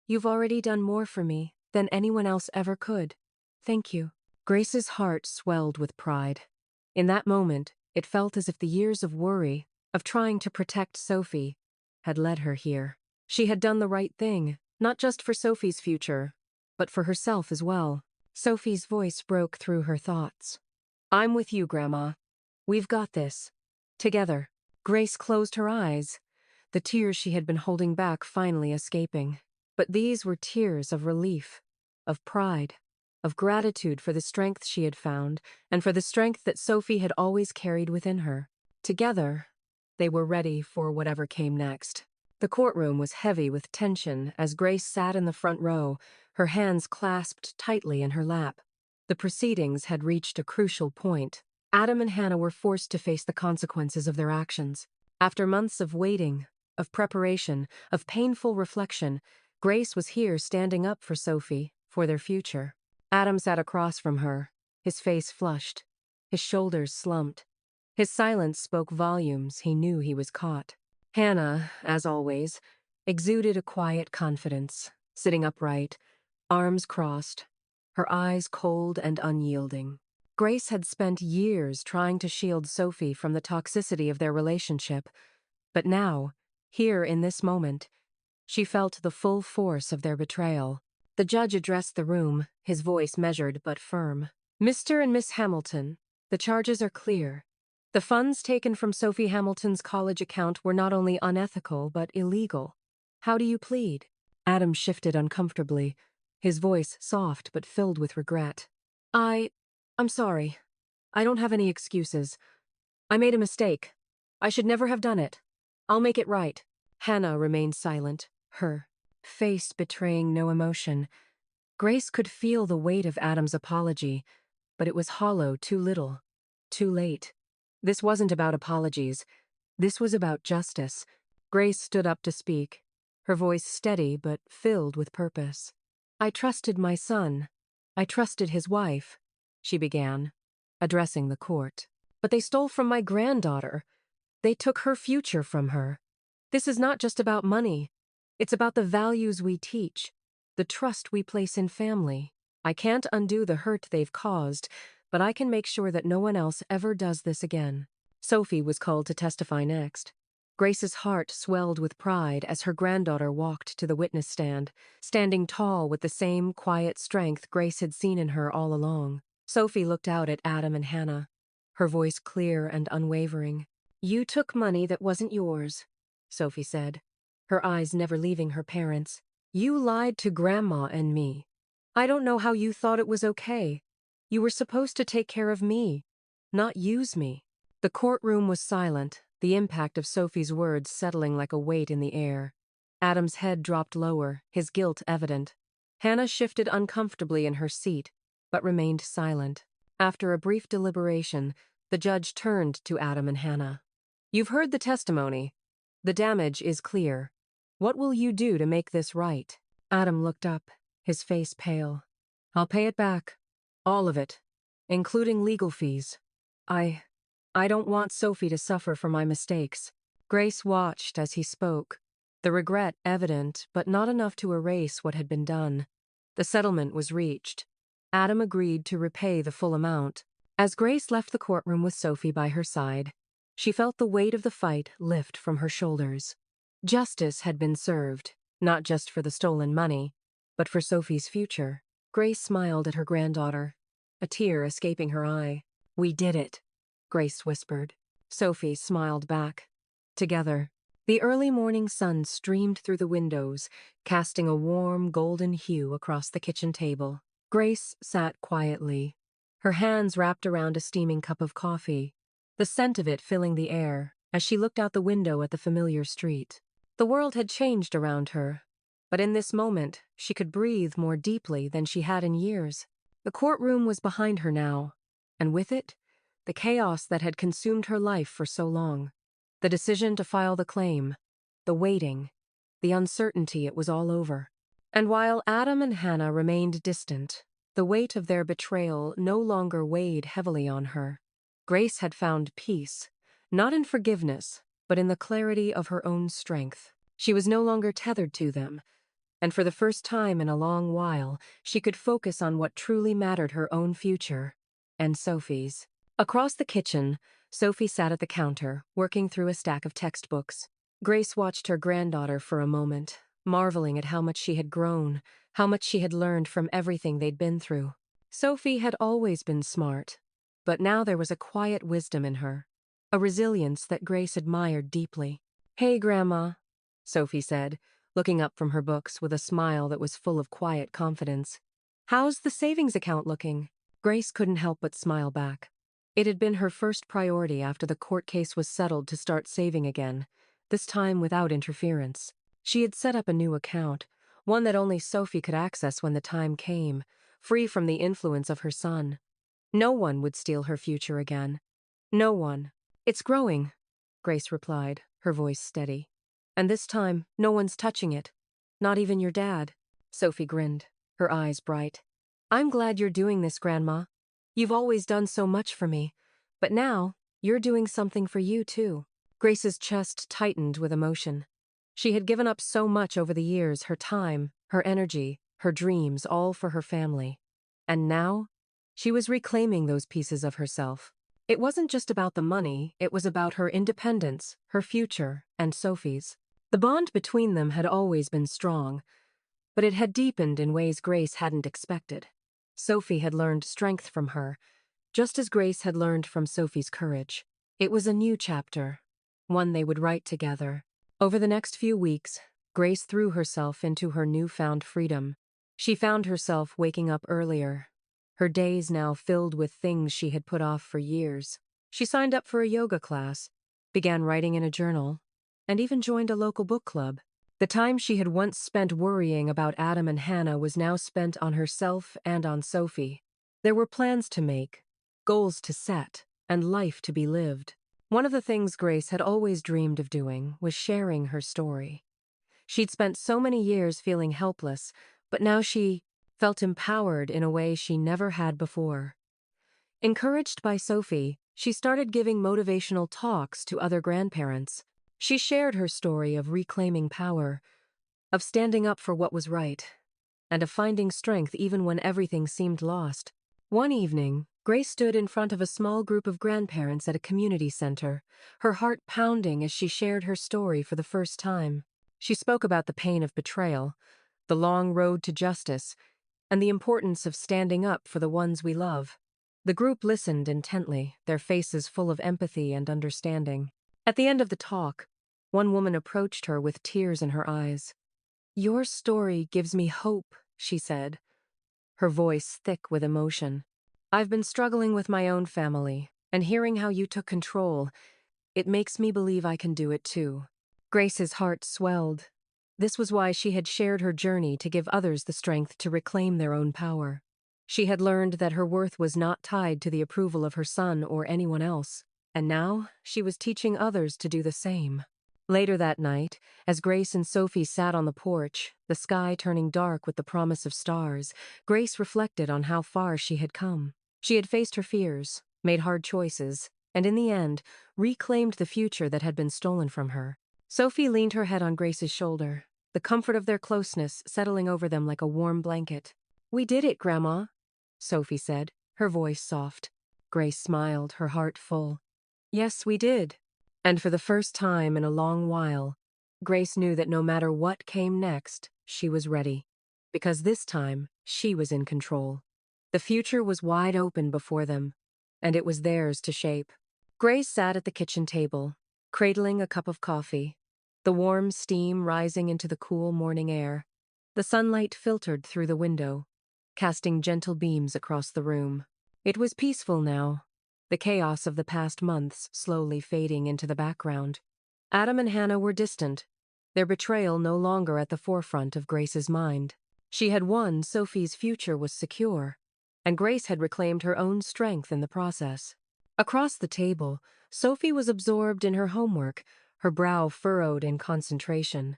You've already done more for me than anyone else ever could. Thank you." Grace's heart swelled with pride. In that moment, it felt as if the years of worry, of trying to protect Sophie, had led her here. She had done the right thing, not just for Sophie's future, but for herself as well. Sophie's voice broke through her thoughts. "I'm with you, Grandma. We've got this. Together." Grace closed her eyes, the tears she had been holding back finally escaping. But these were tears of relief, of pride, of gratitude for the strength she had found, and for the strength that Sophie had always carried within her. Together, they were ready for whatever came next. The courtroom was heavy with tension as Grace sat in the front row, her hands clasped tightly in her lap. The proceedings had reached a crucial point. Adam and Hannah were forced to face the consequences of their actions. After months of waiting, of preparation, of painful reflection, Grace was here standing up for Sophie, for their future. Adam sat across from her, his face flushed, his shoulders slumped. His silence spoke volumes. He knew he was caught. Hannah, as always, exuded a quiet confidence, sitting upright, arms crossed, her eyes cold and unyielding. Grace had spent years trying to shield Sophie from the toxicity of their relationship, but now, here in this moment, she felt the full force of their betrayal. The judge addressed the room, his voice measured but firm. "Mr. and Miss Hamilton, the charges are clear. The funds taken from Sophie Hamilton's college account were not only unethical but illegal. How do you plead?" Adam shifted uncomfortably, his voice soft but filled with regret. I'm sorry. I don't have any excuses. I made a mistake. I should never have done it. I'll make it right." Hannah remained silent, her face betraying no emotion. Grace could feel the weight of Adam's apology, but it was hollow, too little, too late. This wasn't about apologies. This was about justice. Grace stood up to speak, her voice steady but filled with purpose. "I trusted my son. I trusted his wife," she began, addressing the court. "But they stole from my granddaughter. They took her future from her. This is not just about money. It's about the values we teach, the trust we place in family. I can't undo the hurt they've caused, but I can make sure that no one else ever does this again." Sophie was called to testify next. Grace's heart swelled with pride as her granddaughter walked to the witness stand, standing tall with the same quiet strength Grace had seen in her all along. Sophie looked out at Adam and Hannah, her voice clear and unwavering. "You took money that wasn't yours," Sophie said, her eyes never leaving her parents. "You lied to Grandma and me. I don't know how you thought it was okay. You were supposed to take care of me, not use me." The courtroom was silent, the impact of Sophie's words settling like a weight in the air. Adam's head dropped lower, his guilt evident. Hannah shifted uncomfortably in her seat, but remained silent. After a brief deliberation, the judge turned to Adam and Hannah. "You've heard the testimony. The damage is clear. What will you do to make this right?" Adam looked up, his face pale. "I'll pay it back. All of it, including legal fees. I don't want Sophie to suffer for my mistakes." Grace watched as he spoke, the regret evident, but not enough to erase what had been done. The settlement was reached. Adam agreed to repay the full amount. As Grace left the courtroom with Sophie by her side, she felt the weight of the fight lift from her shoulders. Justice had been served, not just for the stolen money, but for Sophie's future. Grace smiled at her granddaughter, a tear escaping her eye. "We did it," Grace whispered. Sophie smiled back. Together, the early morning sun streamed through the windows, casting a warm, golden hue across the kitchen table. Grace sat quietly, her hands wrapped around a steaming cup of coffee, the scent of it filling the air as she looked out the window at the familiar street. The world had changed around her, but in this moment, she could breathe more deeply than she had in years. The courtroom was behind her now, and with it, the chaos that had consumed her life for so long. The decision to file the claim, the waiting, the uncertainty it was all over. And while Adam and Hannah remained distant, the weight of their betrayal no longer weighed heavily on her. Grace had found peace, not in forgiveness, but in the clarity of her own strength. She was no longer tethered to them, and for the first time in a long while, she could focus on what truly mattered: her own future and Sophie's. Across the kitchen, Sophie sat at the counter, working through a stack of textbooks. Grace watched her granddaughter for a moment, marveling at how much she had grown, how much she had learned from everything they'd been through. Sophie had always been smart, but now there was a quiet wisdom in her, a resilience that Grace admired deeply. "Hey, Grandma," Sophie said, looking up from her books with a smile that was full of quiet confidence. "How's the savings account looking?" Grace couldn't help but smile back. It had been her first priority after the court case was settled to start saving again, this time without interference. She had set up a new account, one that only Sophie could access when the time came, free from the influence of her son. No one would steal her future again. No one. "It's growing," Grace replied, her voice steady. "And this time, no one's touching it. Not even your dad." Sophie grinned, her eyes bright. "I'm glad you're doing this, Grandma. You've always done so much for me, but now you're doing something for you, too." Grace's chest tightened with emotion. She had given up so much over the years: her time, her energy, her dreams, all for her family. And now, she was reclaiming those pieces of herself. It wasn't just about the money, it was about her independence, her future, and Sophie's. The bond between them had always been strong, but it had deepened in ways Grace hadn't expected. Sophie had learned strength from her, just as Grace had learned from Sophie's courage. It was a new chapter, one they would write together. Over the next few weeks, Grace threw herself into her newfound freedom. She found herself waking up earlier, her days now filled with things she had put off for years. She signed up for a yoga class, began writing in a journal, and even joined a local book club. The time she had once spent worrying about Adam and Hannah was now spent on herself and on Sophie. There were plans to make, goals to set, and life to be lived. One of the things Grace had always dreamed of doing was sharing her story. She'd spent so many years feeling helpless, but now she felt empowered in a way she never had before. Encouraged by Sophie, she started giving motivational talks to other grandparents. She shared her story of reclaiming power, of standing up for what was right, and of finding strength even when everything seemed lost. One evening, Grace stood in front of a small group of grandparents at a community center, her heart pounding as she shared her story for the first time. She spoke about the pain of betrayal, the long road to justice, and the importance of standing up for the ones we love. The group listened intently, their faces full of empathy and understanding. At the end of the talk, one woman approached her with tears in her eyes. "Your story gives me hope," she said, her voice thick with emotion. "I've been struggling with my own family, and hearing how you took control, it makes me believe I can do it too." Grace's heart swelled. This was why she had shared her journey, to give others the strength to reclaim their own power. She had learned that her worth was not tied to the approval of her son or anyone else, and now she was teaching others to do the same. Later that night, as Grace and Sophie sat on the porch, the sky turning dark with the promise of stars, Grace reflected on how far she had come. She had faced her fears, made hard choices, and in the end, reclaimed the future that had been stolen from her. Sophie leaned her head on Grace's shoulder, the comfort of their closeness settling over them like a warm blanket. "We did it, Grandma," Sophie said, her voice soft. Grace smiled, her heart full. "Yes, we did." And for the first time in a long while, Grace knew that no matter what came next, she was ready. Because this time, she was in control. The future was wide open before them, and it was theirs to shape. Grace sat at the kitchen table, cradling a cup of coffee, the warm steam rising into the cool morning air. The sunlight filtered through the window, casting gentle beams across the room. It was peaceful now, the chaos of the past months slowly fading into the background. Adam and Hannah were distant, their betrayal no longer at the forefront of Grace's mind. She had won, Sophie's future was secure, and Grace had reclaimed her own strength in the process. Across the table, Sophie was absorbed in her homework, her brow furrowed in concentration.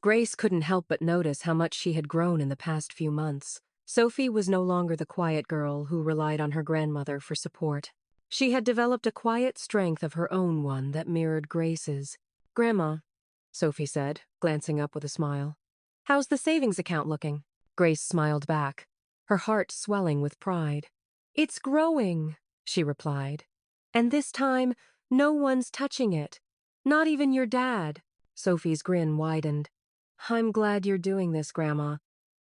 Grace couldn't help but notice how much she had grown in the past few months. Sophie was no longer the quiet girl who relied on her grandmother for support. She had developed a quiet strength of her own, one that mirrored Grace's. "Grandma," Sophie said, glancing up with a smile. "How's the savings account looking?" Grace smiled back, her heart swelling with pride. "It's growing," she replied. "And this time, no one's touching it. Not even your dad." Sophie's grin widened. "I'm glad you're doing this, Grandma.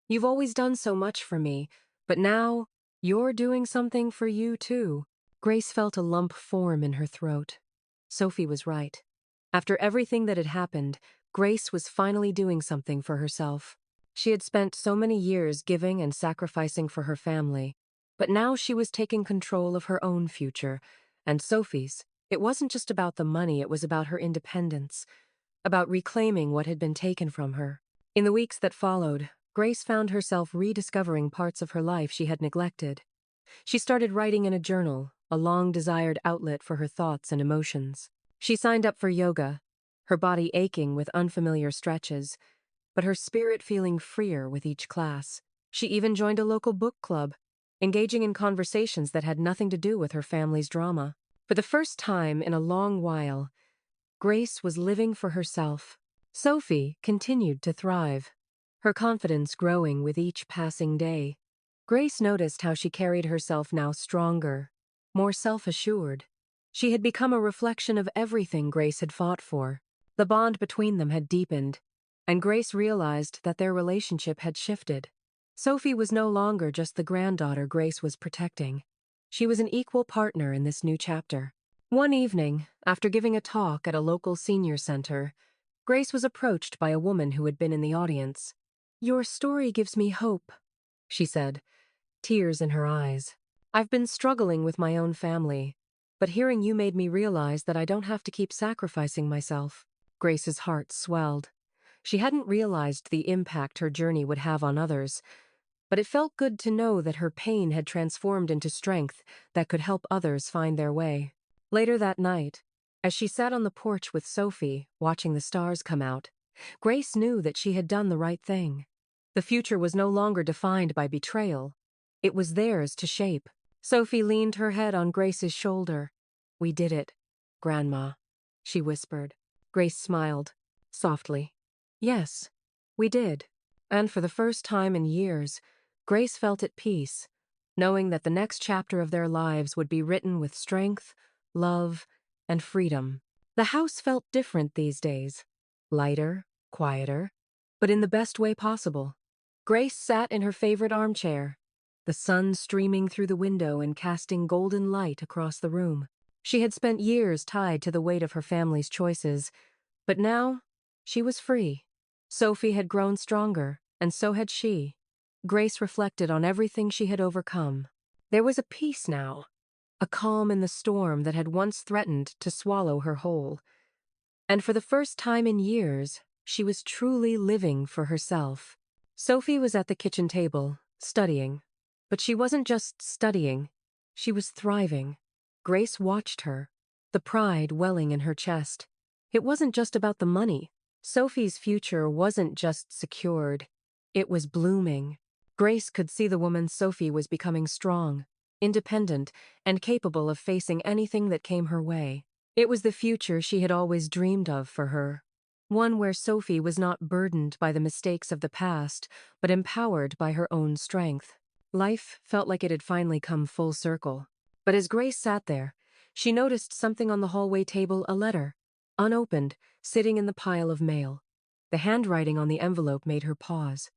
You've always done so much for me, but now you're doing something for you, too." Grace felt a lump form in her throat. Sophie was right. After everything that had happened, Grace was finally doing something for herself. She had spent so many years giving and sacrificing for her family, but now she was taking control of her own future, and Sophie's. It wasn't just about the money, it was about her independence, about reclaiming what had been taken from her. In the weeks that followed, Grace found herself rediscovering parts of her life she had neglected. She started writing in a journal, a long-desired outlet for her thoughts and emotions. She signed up for yoga, her body aching with unfamiliar stretches, but her spirit feeling freer with each class. She even joined a local book club, engaging in conversations that had nothing to do with her family's drama. For the first time in a long while, Grace was living for herself. Sophie continued to thrive, her confidence growing with each passing day. Grace noticed how she carried herself now stronger, more self-assured. She had become a reflection of everything Grace had fought for. The bond between them had deepened, and Grace realized that their relationship had shifted. Sophie was no longer just the granddaughter Grace was protecting. She was an equal partner in this new chapter. One evening, after giving a talk at a local senior center, Grace was approached by a woman who had been in the audience. "Your story gives me hope," she said, tears in her eyes. "I've been struggling with my own family, but hearing you made me realize that I don't have to keep sacrificing myself." Grace's heart swelled. She hadn't realized the impact her journey would have on others, but it felt good to know that her pain had transformed into strength that could help others find their way. Later that night, as she sat on the porch with Sophie, watching the stars come out, Grace knew that she had done the right thing. The future was no longer defined by betrayal. It was theirs to shape. Sophie leaned her head on Grace's shoulder. "We did it, Grandma," she whispered. Grace smiled, softly. "Yes, we did." And for the first time in years, Grace felt at peace, knowing that the next chapter of their lives would be written with strength, love, and freedom. The house felt different these days. Lighter, quieter, but in the best way possible. Grace sat in her favorite armchair, the sun streaming through the window and casting golden light across the room. She had spent years tied to the weight of her family's choices, but now she was free. Sophie had grown stronger, and so had she. Grace reflected on everything she had overcome. There was a peace now, a calm in the storm that had once threatened to swallow her whole. And for the first time in years, she was truly living for herself. Sophie was at the kitchen table, studying. But she wasn't just studying, she was thriving. Grace watched her, the pride welling in her chest. It wasn't just about the money. Sophie's future wasn't just secured, it was blooming. Grace could see the woman Sophie was becoming strong, independent, and capable of facing anything that came her way. It was the future she had always dreamed of for her. One where Sophie was not burdened by the mistakes of the past, but empowered by her own strength. Life felt like it had finally come full circle. But as Grace sat there, she noticed something on the hallway table, a letter, unopened, sitting in the pile of mail. The handwriting on the envelope made her pause.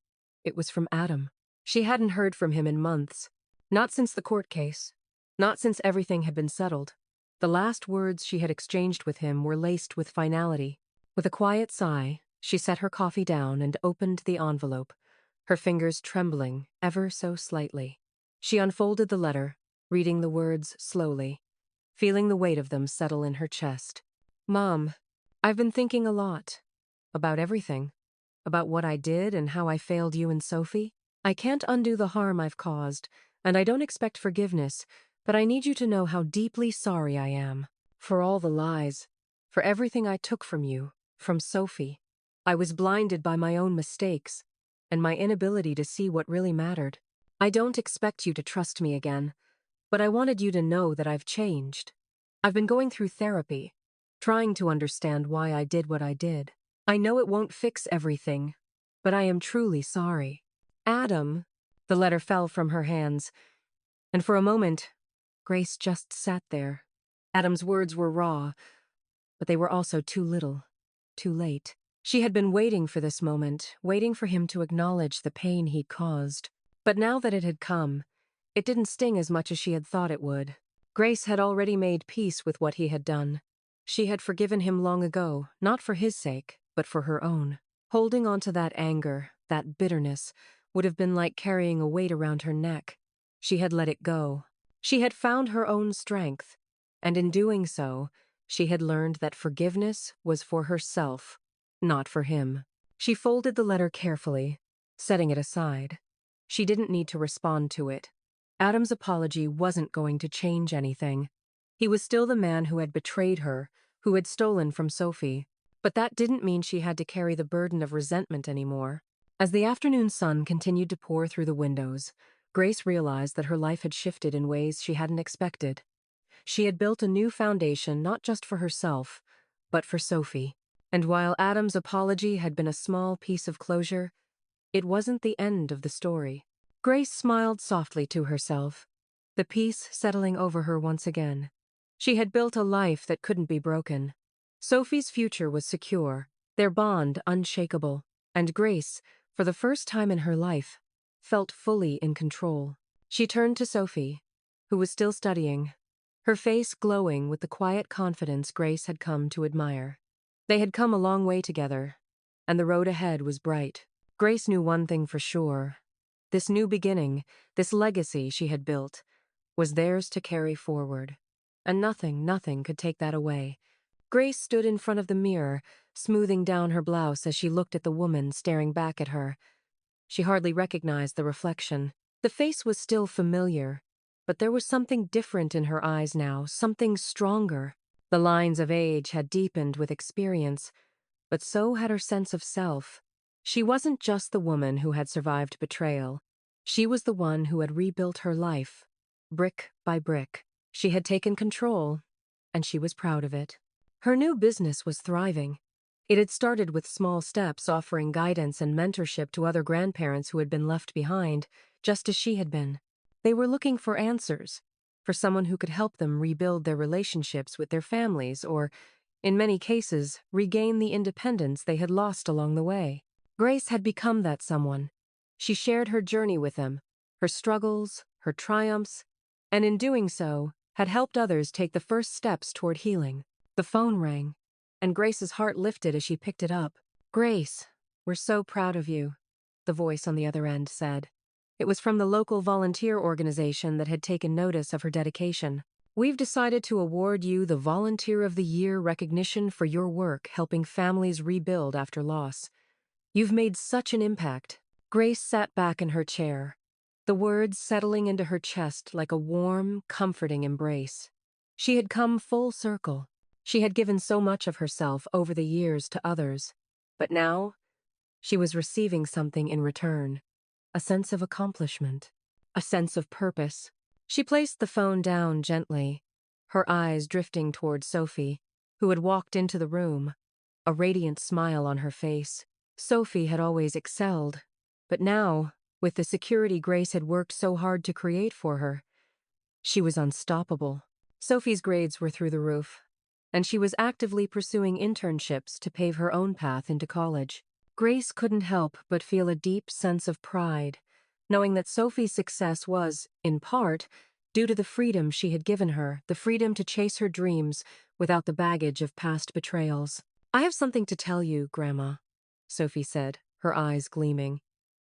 It was from Adam. She hadn't heard from him in months. Not since the court case. Not since everything had been settled. The last words she had exchanged with him were laced with finality. With a quiet sigh, she set her coffee down and opened the envelope, her fingers trembling ever so slightly. She unfolded the letter, reading the words slowly, feeling the weight of them settle in her chest. "Mom, I've been thinking a lot About everything. About what I did and how I failed you and Sophie. I can't undo the harm I've caused, and I don't expect forgiveness, but I need you to know how deeply sorry I am. For all the lies. For everything I took from you. From Sophie. I was blinded by my own mistakes, and my inability to see what really mattered. I don't expect you to trust me again, but I wanted you to know that I've changed. I've been going through therapy, trying to understand why I did what I did. I know it won't fix everything, but I am truly sorry. Adam, the letter fell from her hands, and for a moment, Grace just sat there. Adam's words were raw, but they were also too little, too late. She had been waiting for this moment, waiting for him to acknowledge the pain he'd caused. But now that it had come, it didn't sting as much as she had thought it would. Grace had already made peace with what he had done. She had forgiven him long ago, not for his sake, but for her own. Holding on to that anger, that bitterness, would have been like carrying a weight around her neck. She had let it go. She had found her own strength, and in doing so, she had learned that forgiveness was for herself, not for him. She folded the letter carefully, setting it aside. She didn't need to respond to it. Adam's apology wasn't going to change anything. He was still the man who had betrayed her, who had stolen from Sophie. But that didn't mean she had to carry the burden of resentment anymore. As the afternoon sun continued to pour through the windows, Grace realized that her life had shifted in ways she hadn't expected. She had built a new foundation not just for herself, but for Sophie. And while Adam's apology had been a small piece of closure, it wasn't the end of the story. Grace smiled softly to herself, the peace settling over her once again. She had built a life that couldn't be broken. Sophie's future was secure, their bond unshakable, and Grace, for the first time in her life, felt fully in control. She turned to Sophie, who was still studying, her face glowing with the quiet confidence Grace had come to admire. They had come a long way together, and the road ahead was bright. Grace knew one thing for sure. This new beginning, this legacy she had built, was theirs to carry forward. And nothing could take that away. Grace stood in front of the mirror, smoothing down her blouse as she looked at the woman staring back at her. She hardly recognized the reflection. The face was still familiar, but there was something different in her eyes now, something stronger. The lines of age had deepened with experience, but so had her sense of self. She wasn't just the woman who had survived betrayal. She was the one who had rebuilt her life, brick by brick. She had taken control, and she was proud of it. Her new business was thriving. It had started with small steps, offering guidance and mentorship to other grandparents who had been left behind, just as she had been. They were looking for answers, for someone who could help them rebuild their relationships with their families or, in many cases, regain the independence they had lost along the way. Grace had become that someone. She shared her journey with them, her struggles, her triumphs, and in doing so, had helped others take the first steps toward healing. The phone rang, and Grace's heart lifted as she picked it up. "Grace, we're so proud of you," the voice on the other end said. It was from the local volunteer organization that had taken notice of her dedication. "We've decided to award you the Volunteer of the Year recognition for your work helping families rebuild after loss. You've made such an impact." Grace sat back in her chair, the words settling into her chest like a warm, comforting embrace. She had come full circle. She had given so much of herself over the years to others, but now she was receiving something in return, a sense of accomplishment, a sense of purpose. She placed the phone down gently, her eyes drifting toward Sophie, who had walked into the room, a radiant smile on her face. Sophie had always excelled, but now, with the security Grace had worked so hard to create for her, she was unstoppable. Sophie's grades were through the roof, and she was actively pursuing internships to pave her own path into college. Grace couldn't help but feel a deep sense of pride, knowing that Sophie's success was, in part, due to the freedom she had given her, the freedom to chase her dreams without the baggage of past betrayals. "I have something to tell you, Grandma," Sophie said, her eyes gleaming.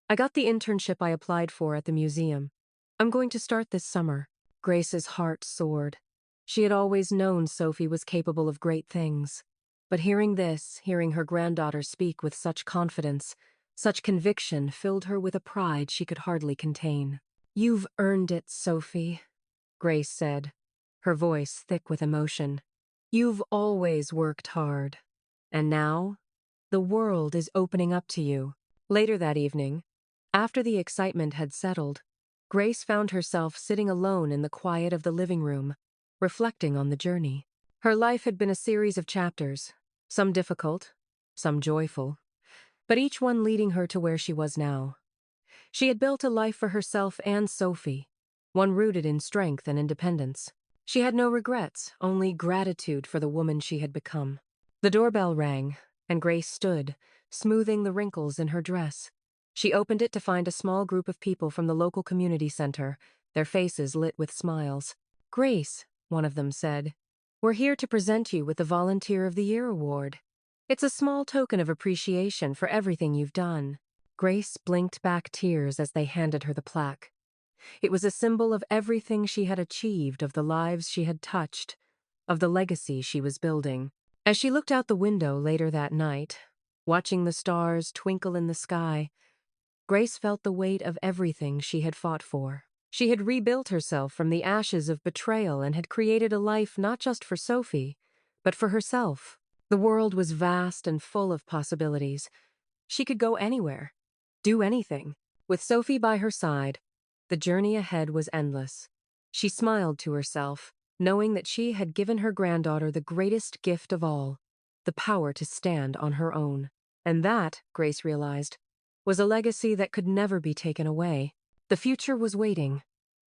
"I got the internship I applied for at the museum. I'm going to start this summer." Grace's heart soared. She had always known Sophie was capable of great things, But hearing her granddaughter speak with such confidence, such conviction filled her with a pride she could hardly contain. "You've earned it, Sophie," Grace said, her voice thick with emotion. "You've always worked hard. And now, the world is opening up to you." Later that evening, after the excitement had settled, Grace found herself sitting alone in the quiet of the living room, reflecting on the journey. Her life had been a series of chapters, some difficult, some joyful, but each one leading her to where she was now. She had built a life for herself and Sophie, one rooted in strength and independence. She had no regrets, only gratitude for the woman she had become. The doorbell rang, and Grace stood, smoothing the wrinkles in her dress. She opened it to find a small group of people from the local community center, their faces lit with smiles. "Grace," one of them said, "we're here to present you with the Volunteer of the Year award. It's a small token of appreciation for everything you've done." Grace blinked back tears as they handed her the plaque. It was a symbol of everything she had achieved, of the lives she had touched, of the legacy she was building. As she looked out the window later that night, watching the stars twinkle in the sky, Grace felt the weight of everything she had fought for. She had rebuilt herself from the ashes of betrayal and had created a life not just for Sophie, but for herself. The world was vast and full of possibilities. She could go anywhere, do anything. With Sophie by her side, the journey ahead was endless. She smiled to herself, knowing that she had given her granddaughter the greatest gift of all, the power to stand on her own. And that, Grace realized, was a legacy that could never be taken away. The future was waiting,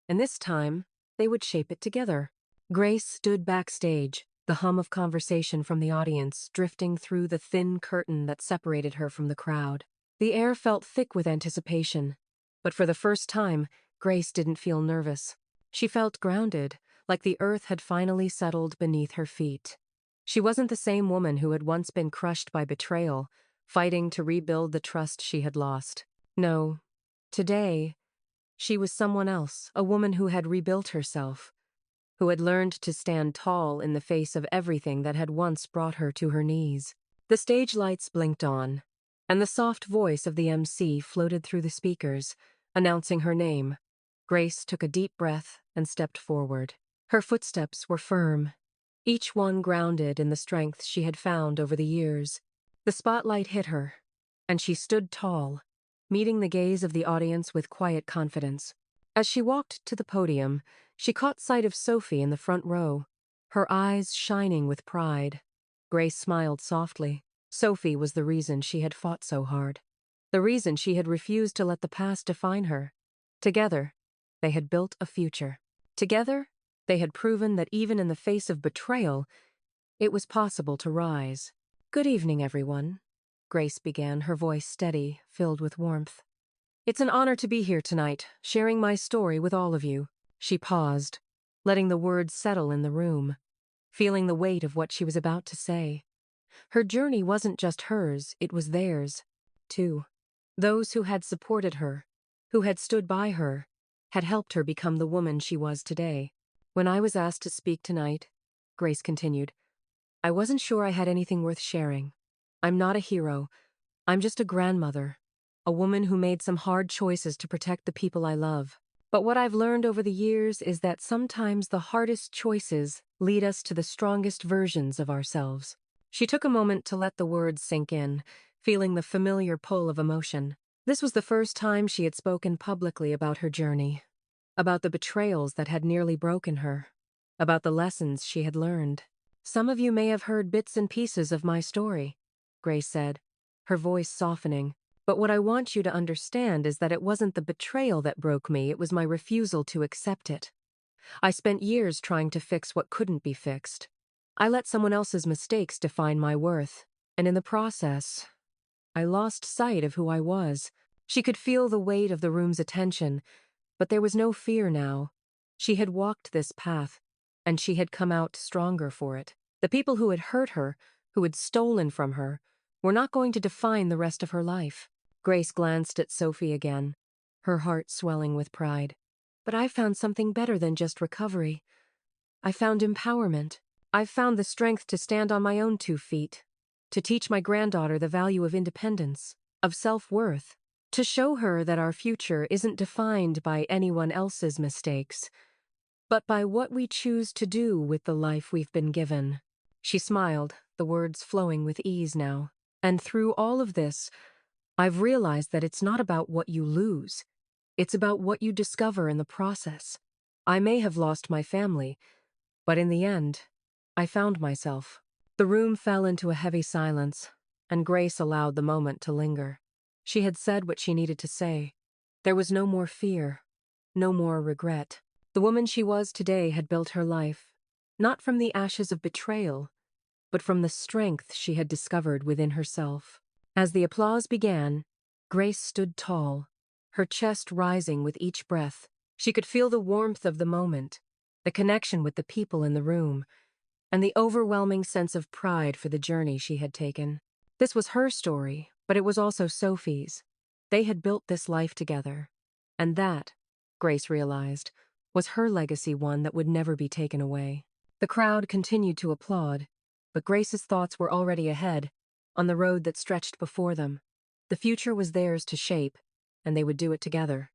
and this time, they would shape it together. Grace stood backstage, the hum of conversation from the audience drifting through the thin curtain that separated her from the crowd. The air felt thick with anticipation, but for the first time, Grace didn't feel nervous. She felt grounded, like the earth had finally settled beneath her feet. She wasn't the same woman who had once been crushed by betrayal, fighting to rebuild the trust she had lost. No, today, she was someone else, a woman who had rebuilt herself, who had learned to stand tall in the face of everything that had once brought her to her knees. The stage lights blinked on, and the soft voice of the MC floated through the speakers, announcing her name. Grace took a deep breath and stepped forward. Her footsteps were firm, each one grounded in the strength she had found over the years. The spotlight hit her, and she stood tall, meeting the gaze of the audience with quiet confidence. As she walked to the podium, she caught sight of Sophie in the front row, her eyes shining with pride. Grace smiled softly. Sophie was the reason she had fought so hard, the reason she had refused to let the past define her. Together, they had built a future. Together, they had proven that even in the face of betrayal, it was possible to rise. "Good evening, everyone," Grace began, her voice steady, filled with warmth. "It's an honor to be here tonight, sharing my story with all of you." She paused, letting the words settle in the room, feeling the weight of what she was about to say. Her journey wasn't just hers, it was theirs, too. Those who had supported her, who had stood by her, had helped her become the woman she was today. "When I was asked to speak tonight," Grace continued, "I wasn't sure I had anything worth sharing. I'm not a hero. I'm just a grandmother, a woman who made some hard choices to protect the people I love. But what I've learned over the years is that sometimes the hardest choices lead us to the strongest versions of ourselves." She took a moment to let the words sink in, feeling the familiar pull of emotion. This was the first time she had spoken publicly about her journey, about the betrayals that had nearly broken her, about the lessons she had learned. "Some of you may have heard bits and pieces of my story," Grace said, her voice softening. "But what I want you to understand is that it wasn't the betrayal that broke me, it was my refusal to accept it. I spent years trying to fix what couldn't be fixed. I let someone else's mistakes define my worth, and in the process, I lost sight of who I was." She could feel the weight of the room's attention, but there was no fear now. She had walked this path, and she had come out stronger for it. The people who had hurt her, who had stolen from her, were not going to define the rest of her life. Grace glanced at Sophie again, her heart swelling with pride. "But I found something better than just recovery. I found empowerment. I've found the strength to stand on my own 2 feet, to teach my granddaughter the value of independence, of self-worth, to show her that our future isn't defined by anyone else's mistakes, but by what we choose to do with the life we've been given." She smiled, the words flowing with ease now. "And through all of this, I've realized that it's not about what you lose. It's about what you discover in the process. I may have lost my family, but in the end, I found myself." The room fell into a heavy silence, and Grace allowed the moment to linger. She had said what she needed to say. There was no more fear, no more regret. The woman she was today had built her life, not from the ashes of betrayal, but from the strength she had discovered within herself. As the applause began, Grace stood tall, her chest rising with each breath. She could feel the warmth of the moment, the connection with the people in the room, and the overwhelming sense of pride for the journey she had taken. This was her story, but it was also Sophie's. They had built this life together, and that, Grace realized, was her legacy, one that would never be taken away. The crowd continued to applaud, but Grace's thoughts were already ahead, on the road that stretched before them. The future was theirs to shape, and they would do it together.